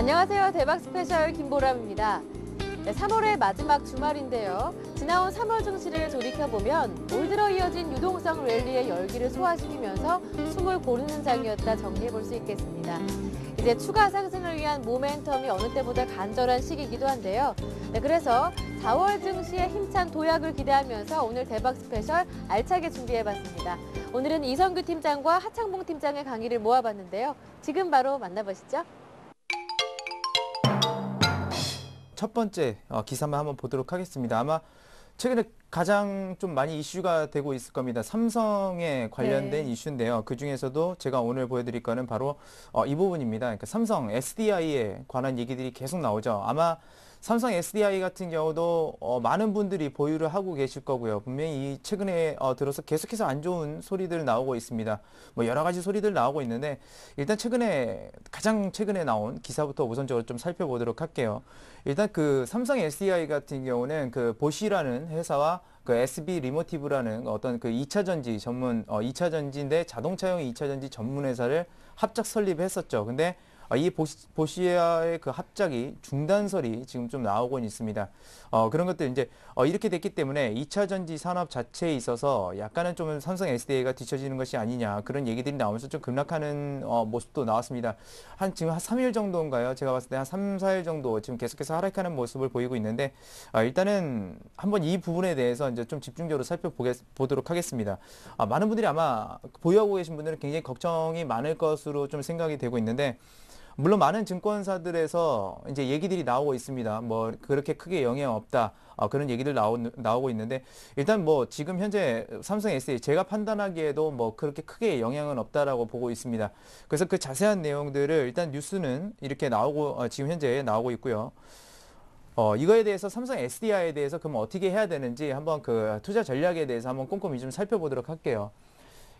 안녕하세요. 대박 스페셜 김보람입니다. 네, 3월의 마지막 주말인데요. 지나온 3월 증시를 돌이켜보면 올 들어 이어진 유동성 랠리의 열기를 소화시키면서 숨을 고르는 장이었다 정리해볼 수 있겠습니다. 이제 추가 상승을 위한 모멘텀이 어느 때보다 간절한 시기이기도 한데요. 네, 그래서 4월 증시의 힘찬 도약을 기대하면서 오늘 대박 스페셜 알차게 준비해봤습니다. 오늘은 이성규 팀장과 하창봉 팀장의 강의를 모아봤는데요. 지금 바로 만나보시죠. 첫 번째 기사만 한번 보도록 하겠습니다. 아마 최근에 가장 좀 많이 이슈가 되고 있을 겁니다. 삼성에 관련된 이슈인데요. 그중에서도 제가 오늘 보여드릴 거는 바로 이 부분입니다. 그러니까 삼성 SDI에 관한 얘기들이 계속 나오죠. 아마 삼성 SDI 같은 경우도 많은 분들이 보유를 하고 계실 거고요. 분명히 최근에 들어서 계속해서 안 좋은 소리들 나오고 있습니다. 뭐 여러 가지 소리들 나오고 있는데 일단 가장 최근에 나온 기사부터 우선적으로 좀 살펴보도록 할게요. 일단 그 삼성 SDI 같은 경우는 그 보쉬라는 회사와 그 SB 리모티브라는 어떤 그 2차 전지 전문 2차 전지인데 자동차용 2차 전지 전문 회사를 합작 설립했었죠. 근데 이 보시아의 그 합작이 중단설이 지금 좀 나오고 있습니다. 그런 것들 이제 이렇게 됐기 때문에 2차 전지 산업 자체에 있어서 약간은 좀 삼성 SDI가 뒤처지는 것이 아니냐 그런 얘기들이 나오면서 좀 급락하는 모습도 나왔습니다. 지금 한 3일 정도인가요? 제가 봤을 때 한 3, 4일 정도 지금 계속해서 하락하는 모습을 보이고 있는데 일단은 한번 이 부분에 대해서 이제 좀 집중적으로 살펴보도록 하겠습니다. 많은 분들이 아마 보유하고 계신 분들은 굉장히 걱정이 많을 것으로 좀 생각이 되고 있는데 물론 많은 증권사들에서 이제 얘기들이 나오고 있습니다. 뭐 그렇게 크게 영향 없다. 그런 얘기들 나오고 있는데 일단 뭐 지금 현재 삼성 SDI 제가 판단하기에도 뭐 그렇게 크게 영향은 없다라고 보고 있습니다. 그래서 그 자세한 내용들을 일단 뉴스는 이렇게 나오고 지금 현재 나오고 있고요. 이거에 대해서 삼성 SDI에 대해서 그럼 어떻게 해야 되는지 한번 그 투자 전략에 대해서 한번 꼼꼼히 좀 살펴보도록 할게요.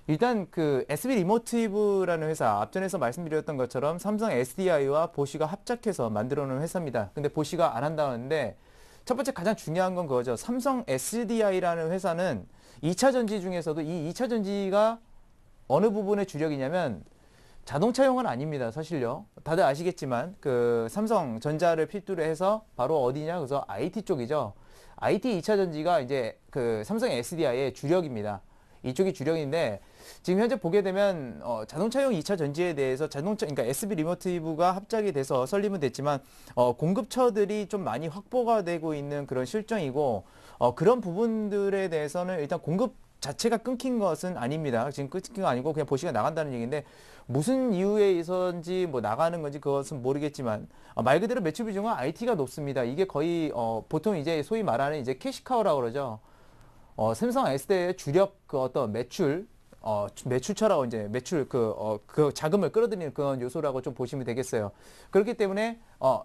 일단 그 SB 리모티브라는 회사 앞전에서 말씀드렸던 것처럼 삼성 SDI와 보쉬가 합작해서 만들어 놓은 회사입니다. 근데 보쉬가 안 한다는데 첫 번째 가장 중요한 건 그거죠. 삼성 SDI라는 회사는 2차 전지 중에서도 이 2차 전지가 어느 부분의 주력이냐면 자동차용은 아닙니다. 사실요. 다들 아시겠지만 그 삼성전자를 필두로 해서 바로 어디냐? 그래서 IT 쪽이죠. IT 2차 전지가 이제 그 삼성 SDI의 주력입니다. 이쪽이 주력인데 지금 현재 보게 되면 자동차용 2차 전지에 대해서 그러니까 SB 리모티브가 합작이 돼서 설립은 됐지만 공급처들이 좀 많이 확보가 되고 있는 그런 실정이고 그런 부분들에 대해서는 일단 공급 자체가 끊긴 것은 아닙니다. 지금 끊긴 거 아니고 그냥 보시가 나간다는 얘기인데 무슨 이유에 있어서인지 뭐 나가는 건지 그것은 모르겠지만 말 그대로 매출 비중은 IT가 높습니다. 이게 거의 보통 이제 소위 말하는 이제 캐시카우라고 그러죠. 삼성 SDI의 주력 그 어떤 매출처라고 이제 그 자금을 끌어들이는 그런 요소라고 좀 보시면 되겠어요. 그렇기 때문에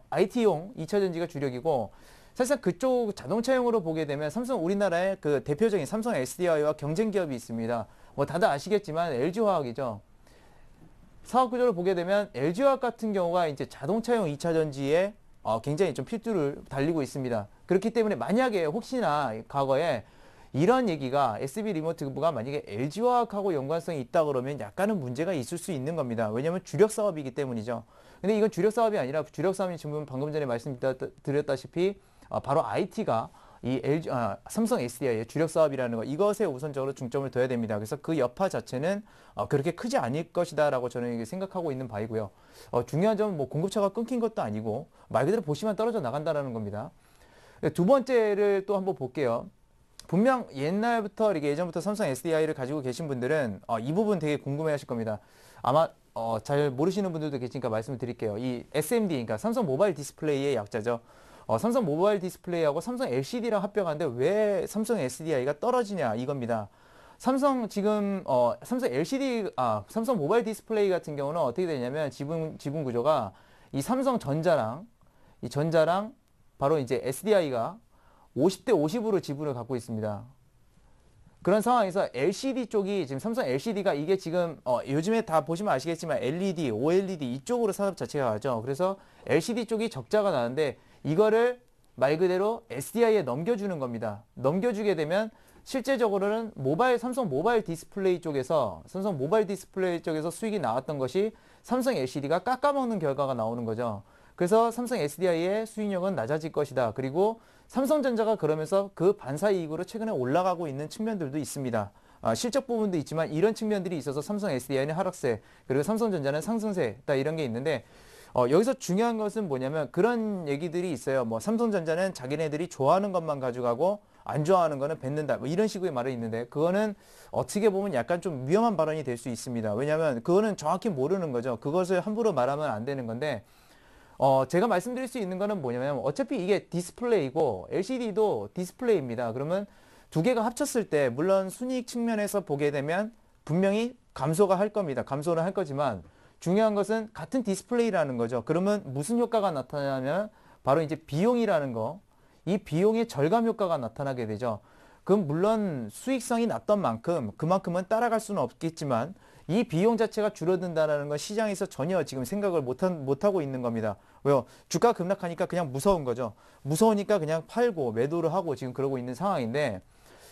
IT용 2차 전지가 주력이고 사실상 그쪽 자동차용으로 보게 되면 우리나라의 그 대표적인 삼성 SDI와 경쟁 기업이 있습니다. 뭐 다들 아시겠지만 LG화학이죠. 사업 구조를 보게 되면 LG화학 같은 경우가 이제 자동차용 2차 전지에 굉장히 좀 필두를 달리고 있습니다. 그렇기 때문에 만약에 혹시나 과거에 이런 얘기가 SB 리모티브가 만약에 LG화학하고 연관성이 있다 그러면 약간은 문제가 있을 수 있는 겁니다. 왜냐하면 주력 사업이기 때문이죠. 근데 이건 주력 사업이 아니라 주력 사업이 지금 방금 전에 말씀드렸다시피 바로 IT가 삼성 SDI의 주력 사업이라는 거 이것에 우선적으로 중점을 둬야 됩니다. 그래서 그 여파 자체는 그렇게 크지 않을 것이다라고 저는 생각하고 있는 바이고요. 중요한 점은 뭐 공급처가 끊긴 것도 아니고 말 그대로 보시면 떨어져 나간다라는 겁니다. 두 번째를 또 한번 볼게요. 분명 옛날부터 이렇게 예전부터 삼성 SDI를 가지고 계신 분들은 이 부분 되게 궁금해 하실 겁니다. 아마 잘 모르시는 분들도 계시니까 말씀을 드릴게요. 이 SMD, 그러니까 삼성 모바일 디스플레이의 약자죠. 삼성 모바일 디스플레이하고 삼성 LCD랑 합병하는데 왜 삼성 SDI가 떨어지냐 이겁니다. 삼성 LCD, 삼성 모바일 디스플레이 같은 경우는 어떻게 되냐면 지분 구조가 이 삼성전자랑 바로 이제 SDI가 50대 50으로 지분을 갖고 있습니다. 그런 상황에서 LCD 쪽이 지금 삼성 LCD가 이게 지금 요즘에 다 보시면 아시겠지만 LED, OLED 이쪽으로 산업 자체가 가죠. 그래서 LCD 쪽이 적자가 나는데 이거를 말 그대로 SDI에 넘겨주는 겁니다. 넘겨주게 되면 실제적으로는 삼성 모바일 디스플레이 쪽에서 수익이 나왔던 것이 삼성 LCD가 깎아먹는 결과가 나오는 거죠. 그래서 삼성 SDI의 수익력은 낮아질 것이다. 그리고 삼성전자가 그러면서 그 반사이익으로 최근에 올라가고 있는 측면들도 있습니다. 실적 부분도 있지만 이런 측면들이 있어서 삼성 SDI는 하락세, 그리고 삼성전자는 상승세, 딱 이런 게 있는데 여기서 중요한 것은 뭐냐면 그런 얘기들이 있어요. 뭐 삼성전자는 자기네들이 좋아하는 것만 가져가고 안 좋아하는 거는 뱉는다. 뭐 이런 식의 말이 있는데 그거는 어떻게 보면 약간 좀 위험한 발언이 될 수 있습니다. 왜냐하면 그거는 정확히 모르는 거죠. 그것을 함부로 말하면 안 되는 건데 제가 말씀드릴 수 있는 거는 뭐냐면 어차피 이게 디스플레이고 LCD도 디스플레이입니다. 그러면 두 개가 합쳤을 때 물론 순이익 측면에서 보게 되면 분명히 감소가 할 겁니다. 감소는 할 거지만 중요한 것은 같은 디스플레이라는 거죠. 그러면 무슨 효과가 나타나냐면 바로 이제 비용이라는 거, 이 비용의 절감 효과가 나타나게 되죠. 그럼 물론 수익성이 낮던 만큼 그만큼은 따라갈 수는 없겠지만 이 비용 자체가 줄어든다는 건 시장에서 전혀 지금 생각을 못하고 있는 겁니다. 왜요? 주가 급락하니까 그냥 무서운 거죠. 무서우니까 그냥 팔고 매도를 하고 지금 그러고 있는 상황인데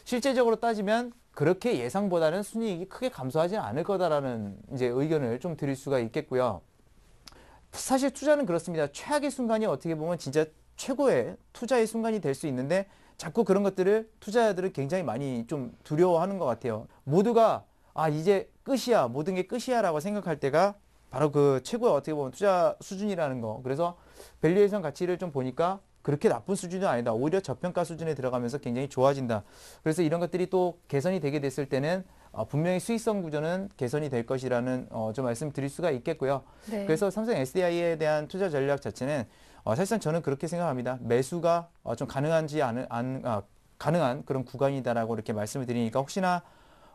실제적으로 따지면 그렇게 예상보다는 순이익이 크게 감소하지 않을 거다라는 이제 의견을 좀 드릴 수가 있겠고요. 사실 투자는 그렇습니다. 최악의 순간이 어떻게 보면 진짜 최고의 투자의 순간이 될 수 있는데 자꾸 그런 것들을 투자자들은 굉장히 많이 좀 두려워하는 것 같아요. 모두가 이제 끝이야, 모든 게 끝이야 라고 생각할 때가 바로 그 최고의 어떻게 보면 투자 수준이라는 거. 그래서 밸류에이션 가치를 좀 보니까 그렇게 나쁜 수준이 아니다. 오히려 저평가 수준에 들어가면서 굉장히 좋아진다. 그래서 이런 것들이 또 개선이 되게 됐을 때는 분명히 수익성 구조는 개선이 될 것이라는 좀 말씀드릴 수가 있겠고요. 네. 그래서 삼성 SDI에 대한 투자 전략 자체는 사실상 저는 그렇게 생각합니다. 매수가 좀 가능한 그런 구간이다라고 이렇게 말씀을 드리니까 혹시나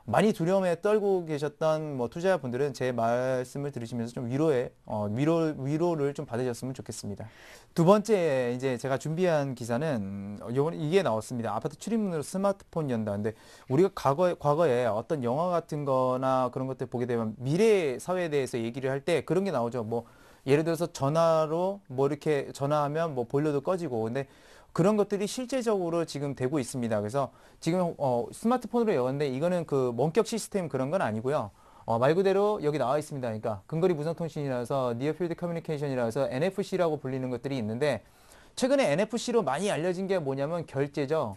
많이 두려움에 떨고 계셨던 뭐 투자자분들은 제 말씀을 들으시면서 좀 위로를 좀 받으셨으면 좋겠습니다. 두 번째 이제 제가 준비한 기사는 이게 나왔습니다. 아파트 출입문으로 스마트폰 연다. 근데 우리가 과거에 어떤 영화 같은 거나 그런 것들 보게 되면 미래 사회에 대해서 얘기를 할 때 그런 게 나오죠. 뭐 예를 들어서 전화로 뭐 이렇게 전화하면 뭐 보일러도 꺼지고 근데 그런 것들이 실제적으로 지금 되고 있습니다. 그래서 지금 스마트폰으로 여는데 이거는 그 원격 시스템 그런 건 아니고요. 말 그대로 여기 나와 있습니다. 그러니까 근거리 무선 통신이라서 Near Field Communication이라서 NFC라고 불리는 것들이 있는데 최근에 NFC로 많이 알려진 게 뭐냐면 결제죠.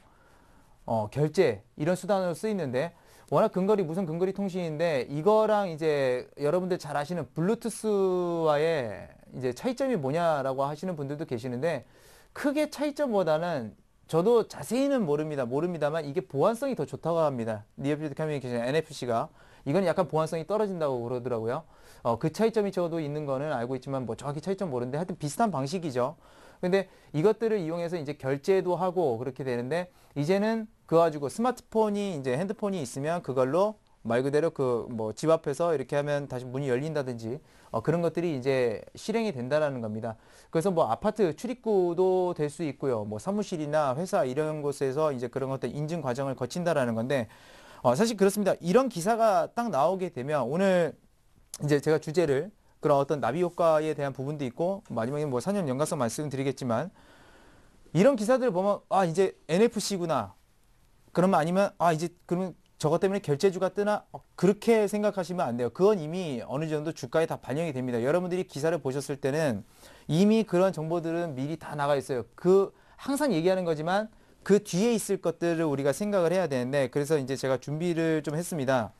결제 이런 수단으로 쓰이는데 워낙 무선 근거리 통신인데 이거랑 이제 여러분들 잘 아시는 블루투스와의 이제 차이점이 뭐냐라고 하시는 분들도 계시는데 크게 차이점보다는 저도 자세히는 모릅니다만 이게 보안성이 더 좋다고 합니다. Near Field Communication NFC가 이건 약간 보안성이 떨어진다고 그러더라고요. 그 차이점이 저도 있는 거는 알고 있지만 뭐 정확히 차이점 모르는데 하여튼 비슷한 방식이죠. 근데 이것들을 이용해서 이제 결제도 하고 그렇게 되는데 이제는 그거 가지고 스마트폰이 이제 핸드폰이 있으면 그걸로 말 그대로 그 뭐 집 앞에서 이렇게 하면 다시 문이 열린다든지 그런 것들이 이제 실행이 된다라는 겁니다. 그래서 뭐 아파트 출입구도 될 수 있고요. 뭐 사무실이나 회사 이런 곳에서 이제 그런 것들 인증 과정을 거친다라는 건데 사실 그렇습니다. 이런 기사가 딱 나오게 되면 오늘 이제 제가 주제를 그런 어떤 나비 효과에 대한 부분도 있고 마지막에 뭐 4년 연관성 말씀드리겠지만 이런 기사들을 보면 이제 NFC구나. 그러면 아니면 이제 그러면 저것 때문에 결제주가 뜨나? 그렇게 생각하시면 안 돼요. 그건 이미 어느 정도 주가에 다 반영이 됩니다. 여러분들이 기사를 보셨을 때는 이미 그런 정보들은 미리 다 나가 있어요. 항상 얘기하는 거지만 그 뒤에 있을 것들을 우리가 생각을 해야 되는데 그래서 이제 제가 준비를 좀 했습니다.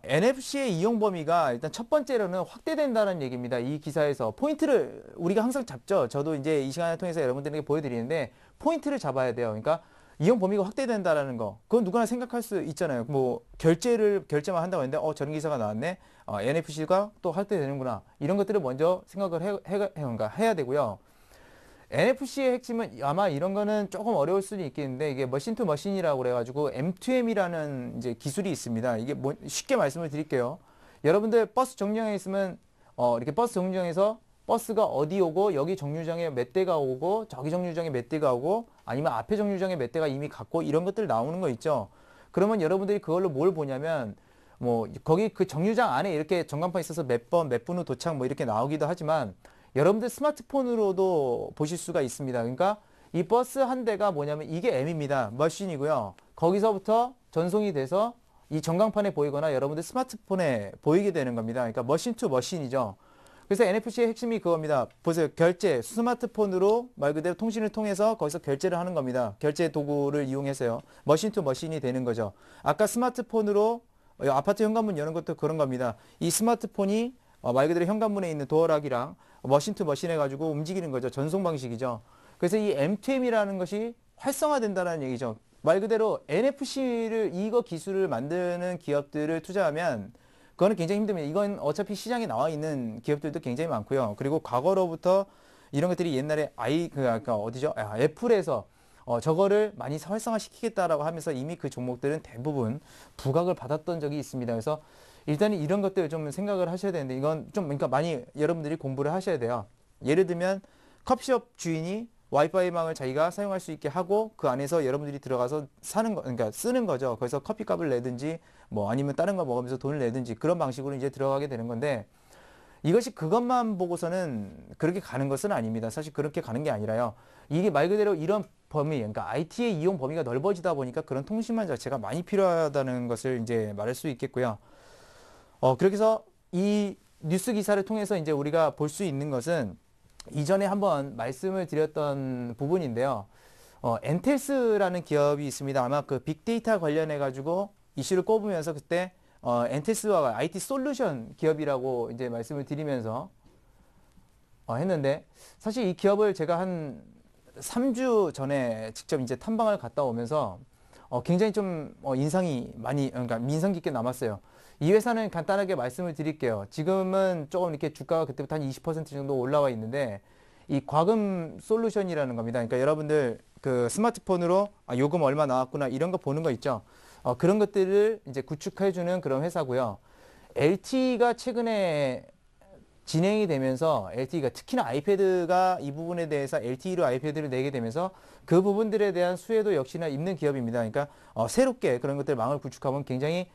NFC의 이용 범위가 일단 첫 번째로는 확대된다는 얘기입니다. 이 기사에서 포인트를 우리가 항상 잡죠. 저도 이제 이 시간을 통해서 여러분들에게 보여드리는데 포인트를 잡아야 돼요. 그러니까 이용 범위가 확대된다라는 거. 그건 누구나 생각할 수 있잖아요. 뭐 결제만 한다고 했는데 저런 기사가 나왔네. NFC가 또 확대되는구나. 이런 것들을 먼저 생각을 해야 되고요. NFC의 핵심은 아마 이런 거는 조금 어려울 수는 있겠는데 이게 머신 투 머신이라고 그래가지고 M2M이라는 이제 기술이 있습니다. 이게 쉽게 말씀을 드릴게요. 여러분들 버스 정류장에 있으면 이렇게 버스 정류장에서 버스가 어디 오고 여기 정류장에 몇 대가 오고 저기 정류장에 몇 대가 오고 아니면 앞에 정류장에 몇 대가 이미 갔고 이런 것들 나오는 거 있죠. 그러면 여러분들이 그걸로 뭘 보냐면 뭐 거기 그 정류장 안에 이렇게 전광판 있어서 몇 분 후 도착 뭐 이렇게 나오기도 하지만 여러분들 스마트폰으로도 보실 수가 있습니다. 그러니까 이 버스 한 대가 뭐냐면 이게 M입니다. 머신이고요. 거기서부터 전송이 돼서 이 전광판에 보이거나 여러분들 스마트폰에 보이게 되는 겁니다. 그러니까 머신 투 머신이죠. 그래서 NFC의 핵심이 그겁니다. 보세요. 결제, 스마트폰으로 말 그대로 통신을 통해서 거기서 결제를 하는 겁니다. 결제 도구를 이용해서요. 머신 투 머신이 되는 거죠. 아까 스마트폰으로 아파트 현관문 여는 것도 그런 겁니다. 이 스마트폰이 말 그대로 현관문에 있는 도어락이랑 머신 투 머신 해가지고 움직이는 거죠. 전송 방식이죠. 그래서 이 M2M이라는 것이 활성화된다는 얘기죠. 말 그대로 NFC를 이거 기술을 만드는 기업들을 투자하면 그거는 굉장히 힘듭니다. 이건 어차피 시장에 나와 있는 기업들도 굉장히 많고요. 그리고 과거로부터 이런 것들이 옛날에 어디죠? 애플에서 저거를 많이 활성화시키겠다라고 하면서 이미 그 종목들은 대부분 부각을 받았던 적이 있습니다. 그래서 일단은 이런 것들 좀 생각을 하셔야 되는데 이건 좀 그러니까 많이 여러분들이 공부를 하셔야 돼요. 예를 들면 커피숍 주인이 와이파이망을 자기가 사용할 수 있게 하고 그 안에서 여러분들이 들어가서 그러니까 쓰는 거죠. 그래서 커피값을 내든지 뭐 아니면 다른 거 먹으면서 돈을 내든지 그런 방식으로 이제 들어가게 되는 건데 이것이 그것만 보고서는 그렇게 가는 것은 아닙니다. 사실 그렇게 가는 게 아니라요. 이게 말 그대로 이런 범위, 그러니까 IT의 이용 범위가 넓어지다 보니까 그런 통신망 자체가 많이 필요하다는 것을 이제 말할 수 있겠고요. 그렇게 해서 이 뉴스 기사를 통해서 이제 우리가 볼 수 있는 것은 이전에 한번 말씀을 드렸던 부분인데요. 엔텔스라는 기업이 있습니다. 아마 그 빅데이터 관련해 가지고 이슈를 꼽으면서 그때 엔텔스와 IT 솔루션 기업이라고 이제 말씀을 드리면서 했는데 사실 이 기업을 제가 한 3주 전에 직접 이제 탐방을 갔다 오면서 굉장히 좀 인상이 많이 그러니까 인상 깊게 남았어요. 이 회사는 간단하게 말씀을 드릴게요. 지금은 조금 이렇게 주가가 그때부터 한 20% 정도 올라와 있는데 이 과금 솔루션이라는 겁니다. 그러니까 여러분들 그 스마트폰으로 요금 얼마 나왔구나 이런 거 보는 거 있죠. 그런 것들을 이제 구축해주는 그런 회사고요. LTE가 최근에 진행이 되면서 LTE가 특히나 아이패드가 이 부분에 대해서 LTE로 아이패드를 내게 되면서 그 부분들에 대한 수혜도 역시나 있는 기업입니다. 그러니까 새롭게 그런 것들 망을 구축하면 굉장히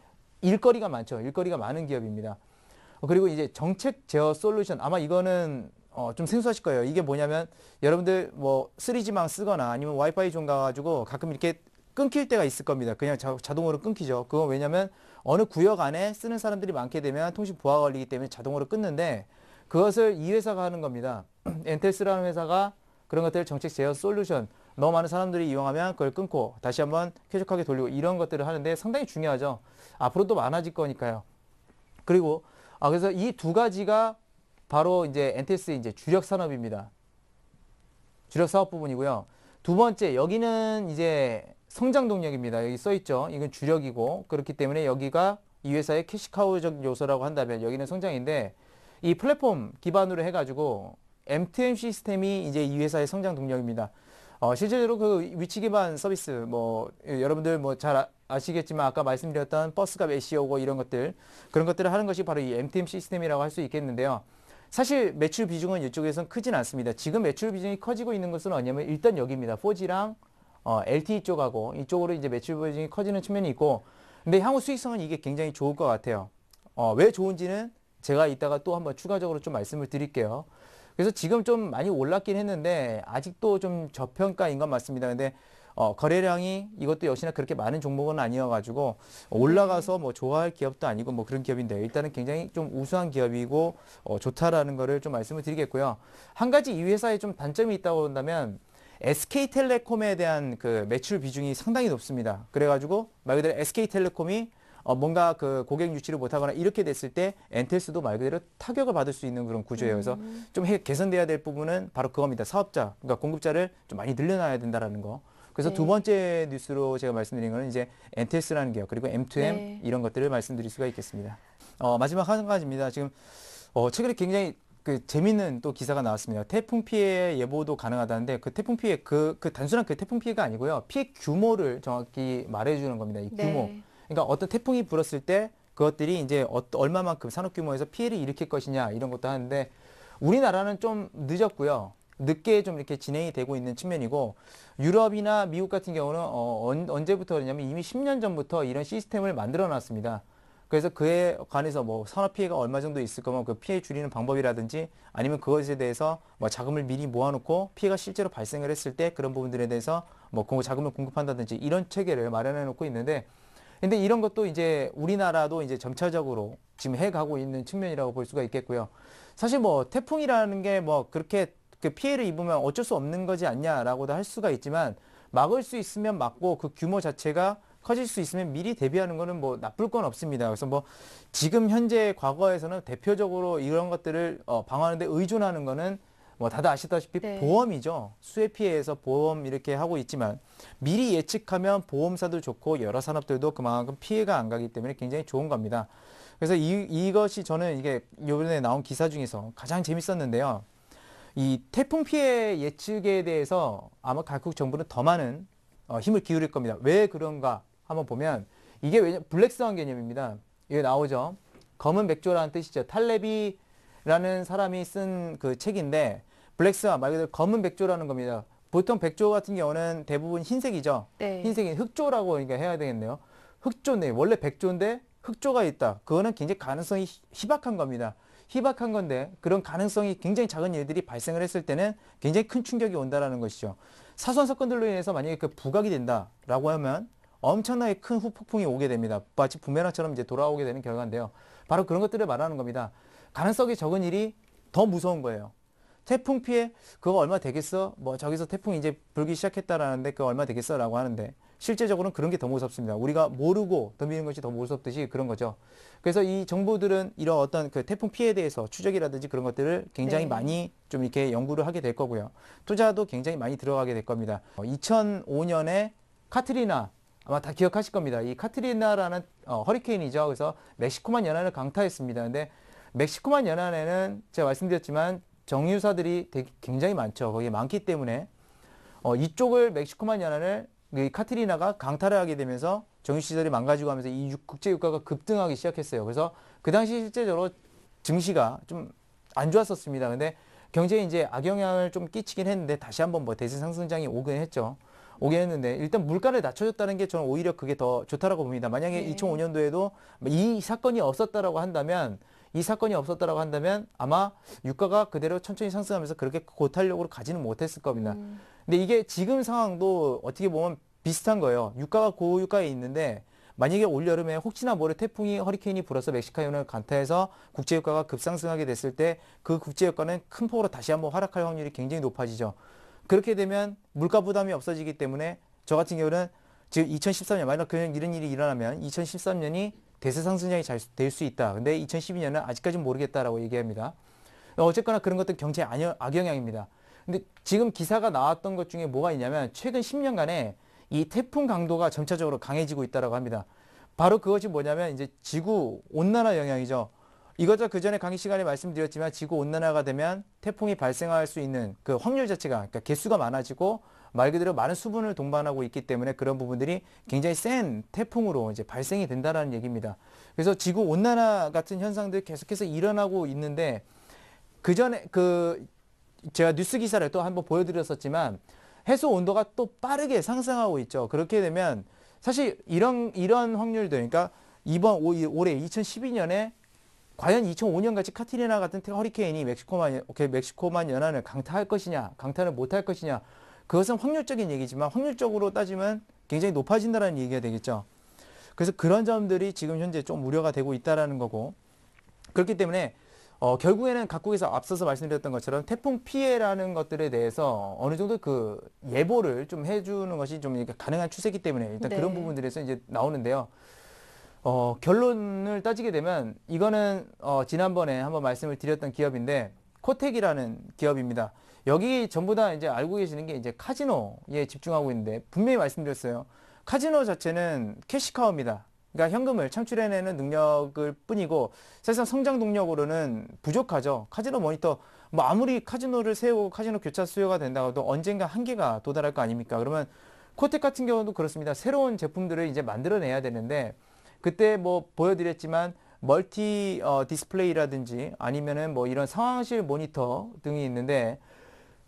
일거리가 많죠. 일거리가 많은 기업입니다. 그리고 이제 정책 제어 솔루션 아마 이거는 좀 생소하실 거예요. 이게 뭐냐면 여러분들 뭐 3G망 쓰거나 아니면 와이파이 좀 가가지고 가끔 이렇게 끊길 때가 있을 겁니다. 그냥 자동으로 끊기죠. 그건 왜냐면 어느 구역 안에 쓰는 사람들이 많게 되면 통신 보호가 걸리기 때문에 자동으로 끊는데 그것을 이 회사가 하는 겁니다. 엔텔스라는 회사가 그런 것들 정책 제어 솔루션 너무 많은 사람들이 이용하면 그걸 끊고 다시 한번 쾌적하게 돌리고 이런 것들을 하는데 상당히 중요하죠. 앞으로도 많아질 거니까요. 그리고 그래서 이 두 가지가 바로 이제 엔텔스의 이제 주력 산업입니다. 주력 사업 부분이고요. 두 번째 여기는 이제 성장 동력입니다. 여기 써 있죠. 이건 주력이고 그렇기 때문에 여기가 이 회사의 캐시카우적 요소라고 한다면 여기는 성장인데 이 플랫폼 기반으로 해가지고 M2M 시스템이 이제 이 회사의 성장 동력입니다. 실제로 그 위치 기반 서비스 뭐 여러분들 뭐 잘 아시겠지만 아까 말씀드렸던 버스값 SEO고 이런 것들 그런 것들을 하는 것이 바로 이 M2M 시스템이라고 할 수 있겠는데요. 사실 매출 비중은 이쪽에서는 크진 않습니다. 지금 매출 비중이 커지고 있는 것은 어디냐면 일단 여기입니다. 4G랑 LTE 쪽하고 이쪽으로 이제 매출 비중이 커지는 측면이 있고 근데 향후 수익성은 이게 굉장히 좋을 것 같아요. 왜 좋은지는 제가 이따가 또 한번 추가적으로 좀 말씀을 드릴게요. 그래서 지금 좀 많이 올랐긴 했는데 아직도 좀 저평가인 건 맞습니다. 근데 거래량이 이것도 역시나 그렇게 많은 종목은 아니어가지고 올라가서 뭐 좋아할 기업도 아니고 뭐 그런 기업인데 일단은 굉장히 좀 우수한 기업이고 좋다라는 거를 좀 말씀을 드리겠고요. 한 가지 이 회사에 좀 단점이 있다고 한다면 SK텔레콤에 대한 그 매출 비중이 상당히 높습니다. 그래가지고 말 그대로 SK텔레콤이 뭔가 그 고객 유치를 못하거나 이렇게 됐을 때 엔텔스도 말 그대로 타격을 받을 수 있는 그런 구조예요. 그래서 좀 개선돼야 될 부분은 바로 그겁니다. 사업자, 그러니까 공급자를 좀 많이 늘려놔야 된다라는 거. 그래서 네. 두 번째 뉴스로 제가 말씀드린 거는 이제 엔텔스라는 기업 그리고 M2M 네. 이런 것들을 말씀드릴 수가 있겠습니다. 마지막 한 가지입니다. 지금 최근에 굉장히 그 재밌는 또 기사가 나왔습니다. 태풍 피해 예보도 가능하다는데 그 태풍 피해 그 단순한 그 태풍 피해가 아니고요. 피해 규모를 정확히 말해주는 겁니다. 이 규모. 네. 그러니까 어떤 태풍이 불었을 때 그것들이 이제 얼마만큼 산업 규모에서 피해를 일으킬 것이냐 이런 것도 하는데 우리나라는 좀 늦었고요. 늦게 좀 이렇게 진행이 되고 있는 측면이고 유럽이나 미국 같은 경우는 언제부터 그러냐면 이미 10년 전부터 이런 시스템을 만들어 놨습니다. 그래서 그에 관해서 뭐 산업 피해가 얼마 정도 있을 거면 그 피해 줄이는 방법이라든지 아니면 그것에 대해서 뭐 자금을 미리 모아놓고 피해가 실제로 발생을 했을 때 그런 부분들에 대해서 뭐 자금을 공급한다든지 이런 체계를 마련해 놓고 있는데 근데 이런 것도 이제 우리나라도 이제 점차적으로 지금 해가고 있는 측면이라고 볼 수가 있겠고요. 사실 뭐 태풍이라는 게 뭐 그렇게 그 피해를 입으면 어쩔 수 없는 거지 않냐라고도 할 수가 있지만 막을 수 있으면 막고 그 규모 자체가 커질 수 있으면 미리 대비하는 거는 뭐 나쁠 건 없습니다. 그래서 뭐 지금 현재 과거에서는 대표적으로 이런 것들을 방어하는 데 의존하는 거는 뭐 다들 아시다시피 네. 보험이죠. 수해 피해에서 보험 이렇게 하고 있지만 미리 예측하면 보험사도 좋고 여러 산업들도 그만큼 피해가 안 가기 때문에 굉장히 좋은 겁니다. 그래서 이것이 저는 이게 이번에 나온 기사 중에서 가장 재밌었는데요. 이 태풍 피해 예측에 대해서 아마 각국 정부는 더 많은 힘을 기울일 겁니다. 왜 그런가 한번 보면 이게 왜냐 블랙스완 개념입니다. 이게 나오죠. 검은 백조라는 뜻이죠. 탈레비라는 사람이 쓴 그 책인데 블랙스완 말 그대로 검은 백조라는 겁니다. 보통 백조 같은 경우는 대부분 흰색이죠. 네. 흰색이 흑조라고 그러니까 해야 되겠네요. 흑조네. 원래 백조인데 흑조가 있다. 그거는 굉장히 가능성이 희박한 겁니다. 희박한 건데 그런 가능성이 굉장히 작은 일들이 발생을 했을 때는 굉장히 큰 충격이 온다라는 것이죠. 사소한 사건들로 인해서 만약에 그 부각이 된다라고 하면 엄청나게 큰 후폭풍이 오게 됩니다. 마치 부메랑처럼 이제 돌아오게 되는 결과인데요. 바로 그런 것들을 말하는 겁니다. 가능성이 적은 일이 더 무서운 거예요. 태풍 피해 그거 얼마 되겠어? 뭐 저기서 태풍이 이제 불기 시작했다라는데 그거 얼마 되겠어라고 하는데 실제적으로는 그런 게 더 무섭습니다. 우리가 모르고 덤비는 것이 더 무섭듯이 그런 거죠. 그래서 이 정부들은 이런 어떤 그 태풍 피해에 대해서 추적이라든지 그런 것들을 굉장히 네. 많이 좀 이렇게 연구를 하게 될 거고요. 투자도 굉장히 많이 들어가게 될 겁니다. 2005년에 카트리나 아마 다 기억하실 겁니다. 이 카트리나라는 허리케인이죠. 그래서 멕시코만 연안을 강타했습니다. 근데 멕시코만 연안에는 제가 말씀드렸지만 정유사들이 굉장히 많죠. 거기 많기 때문에 이쪽을 멕시코만 연안을 이 카트리나가 강타를 하게 되면서 정유시설이 망가지고 하면서 이 국제 유가가 급등하기 시작했어요. 그래서 그 당시 실제적으로 증시가 좀 안 좋았었습니다. 근데 경제에 이제 악영향을 좀 끼치긴 했는데 다시 한번 뭐 대세 상승장이 오긴 했죠. 오긴 했는데 일단 물가를 낮춰줬다는 게 저는 오히려 그게 더 좋다라고 봅니다. 만약에 네. 2005년도에도 이 사건이 없었다라고 한다면 아마 유가가 그대로 천천히 상승하면서 그렇게 고탄력으로 가지는 못했을 겁니다. 근데 이게 지금 상황도 어떻게 보면 비슷한 거예요. 유가가 고유가에 있는데 만약에 올여름에 혹시나 모를 태풍이 허리케인이 불어서 멕시코연을 강타해서 국제유가가 급상승하게 됐을 때 그 국제유가는 큰 폭으로 다시 한번 하락할 확률이 굉장히 높아지죠. 그렇게 되면 물가 부담이 없어지기 때문에 저 같은 경우는 지금 2013년 만약 그냥 이런 일이 일어나면 2013년이 대세 상승장이 잘 될 수 있다. 근데 2012년은 아직까지는 모르겠다라고 얘기합니다. 어쨌거나 그런 것도 경제에 악영향입니다. 근데 지금 기사가 나왔던 것 중에 뭐가 있냐면 최근 10년간에 이 태풍 강도가 점차적으로 강해지고 있다라고 합니다. 바로 그것이 뭐냐면 이제 지구 온난화 영향이죠. 이것저 그 전에 강의 시간에 말씀드렸지만 지구 온난화가 되면 태풍이 발생할 수 있는 그 확률 자체가 그러니까 개수가 많아지고 말 그대로 많은 수분을 동반하고 있기 때문에 그런 부분들이 굉장히 센 태풍으로 이제 발생이 된다라는 얘기입니다. 그래서 지구 온난화 같은 현상들 계속해서 일어나고 있는데 그 전에 제가 뉴스 기사를 또 한번 보여드렸었지만 해수 온도가 또 빠르게 상승하고 있죠. 그렇게 되면 사실 이런 확률들 그러니까 올해 2012년에 과연 2005년 같이 카트리나 같은 허리케인이 멕시코만 연안을 강타할 것이냐, 강타를 못할 것이냐, 그것은 확률적인 얘기지만 확률적으로 따지면 굉장히 높아진다는 얘기가 되겠죠. 그래서 그런 점들이 지금 현재 좀 우려가 되고 있다라는 거고 그렇기 때문에 결국에는 각국에서 앞서서 말씀드렸던 것처럼 태풍 피해라는 것들에 대해서 어느 정도 그 예보를 좀 해주는 것이 좀 가능한 추세이기 때문에 일단 네. 그런 부분들에서 이제 나오는데요. 결론을 따지게 되면 이거는 지난번에 한번 말씀을 드렸던 기업인데 코텍이라는 기업입니다. 여기 전부 다 이제 알고 계시는 게 이제 카지노에 집중하고 있는데 분명히 말씀드렸어요. 카지노 자체는 캐시카우입니다. 그러니까 현금을 창출해내는 능력을 뿐이고 사실상 성장 동력으로는 부족하죠. 카지노 모니터 뭐 아무리 카지노를 세우고 카지노 교차 수요가 된다고 해도 언젠가 한계가 도달할 거 아닙니까? 그러면 코텍 같은 경우도 그렇습니다. 새로운 제품들을 이제 만들어내야 되는데 그때 뭐 보여드렸지만 멀티 디스플레이라든지 아니면은 뭐 이런 상황실 모니터 등이 있는데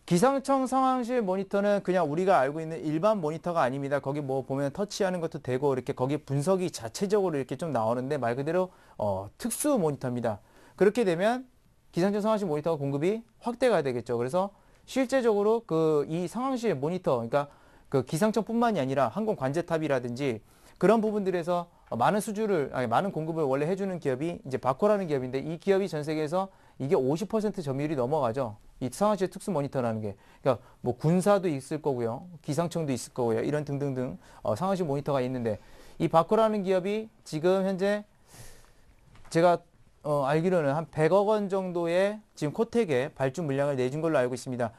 기상청 상황실 모니터는 그냥 우리가 알고 있는 일반 모니터가 아닙니다. 거기 뭐 보면 터치하는 것도 되고 이렇게 거기 분석이 자체적으로 이렇게 좀 나오는데 말 그대로 특수 모니터입니다. 그렇게 되면 기상청 상황실 모니터 공급이 확대가 되겠죠. 그래서 실제적으로 이 상황실 모니터 그러니까 그 기상청뿐만이 아니라 항공 관제탑이라든지 그런 부분들에서 많은 많은 공급을 원래 해주는 기업이 이제 바코라는 기업인데 이 기업이 전 세계에서 이게 50% 점유율이 넘어가죠. 이 상하시의 특수 모니터라는 게. 그러니까 뭐 군사도 있을 거고요. 기상청도 있을 거고요. 이런 등등등 상하시 모니터가 있는데 이 바코라는 기업이 지금 현재 제가 알기로는 한 100억 원 정도의 지금 코텍에 발주 물량을 내준 걸로 알고 있습니다.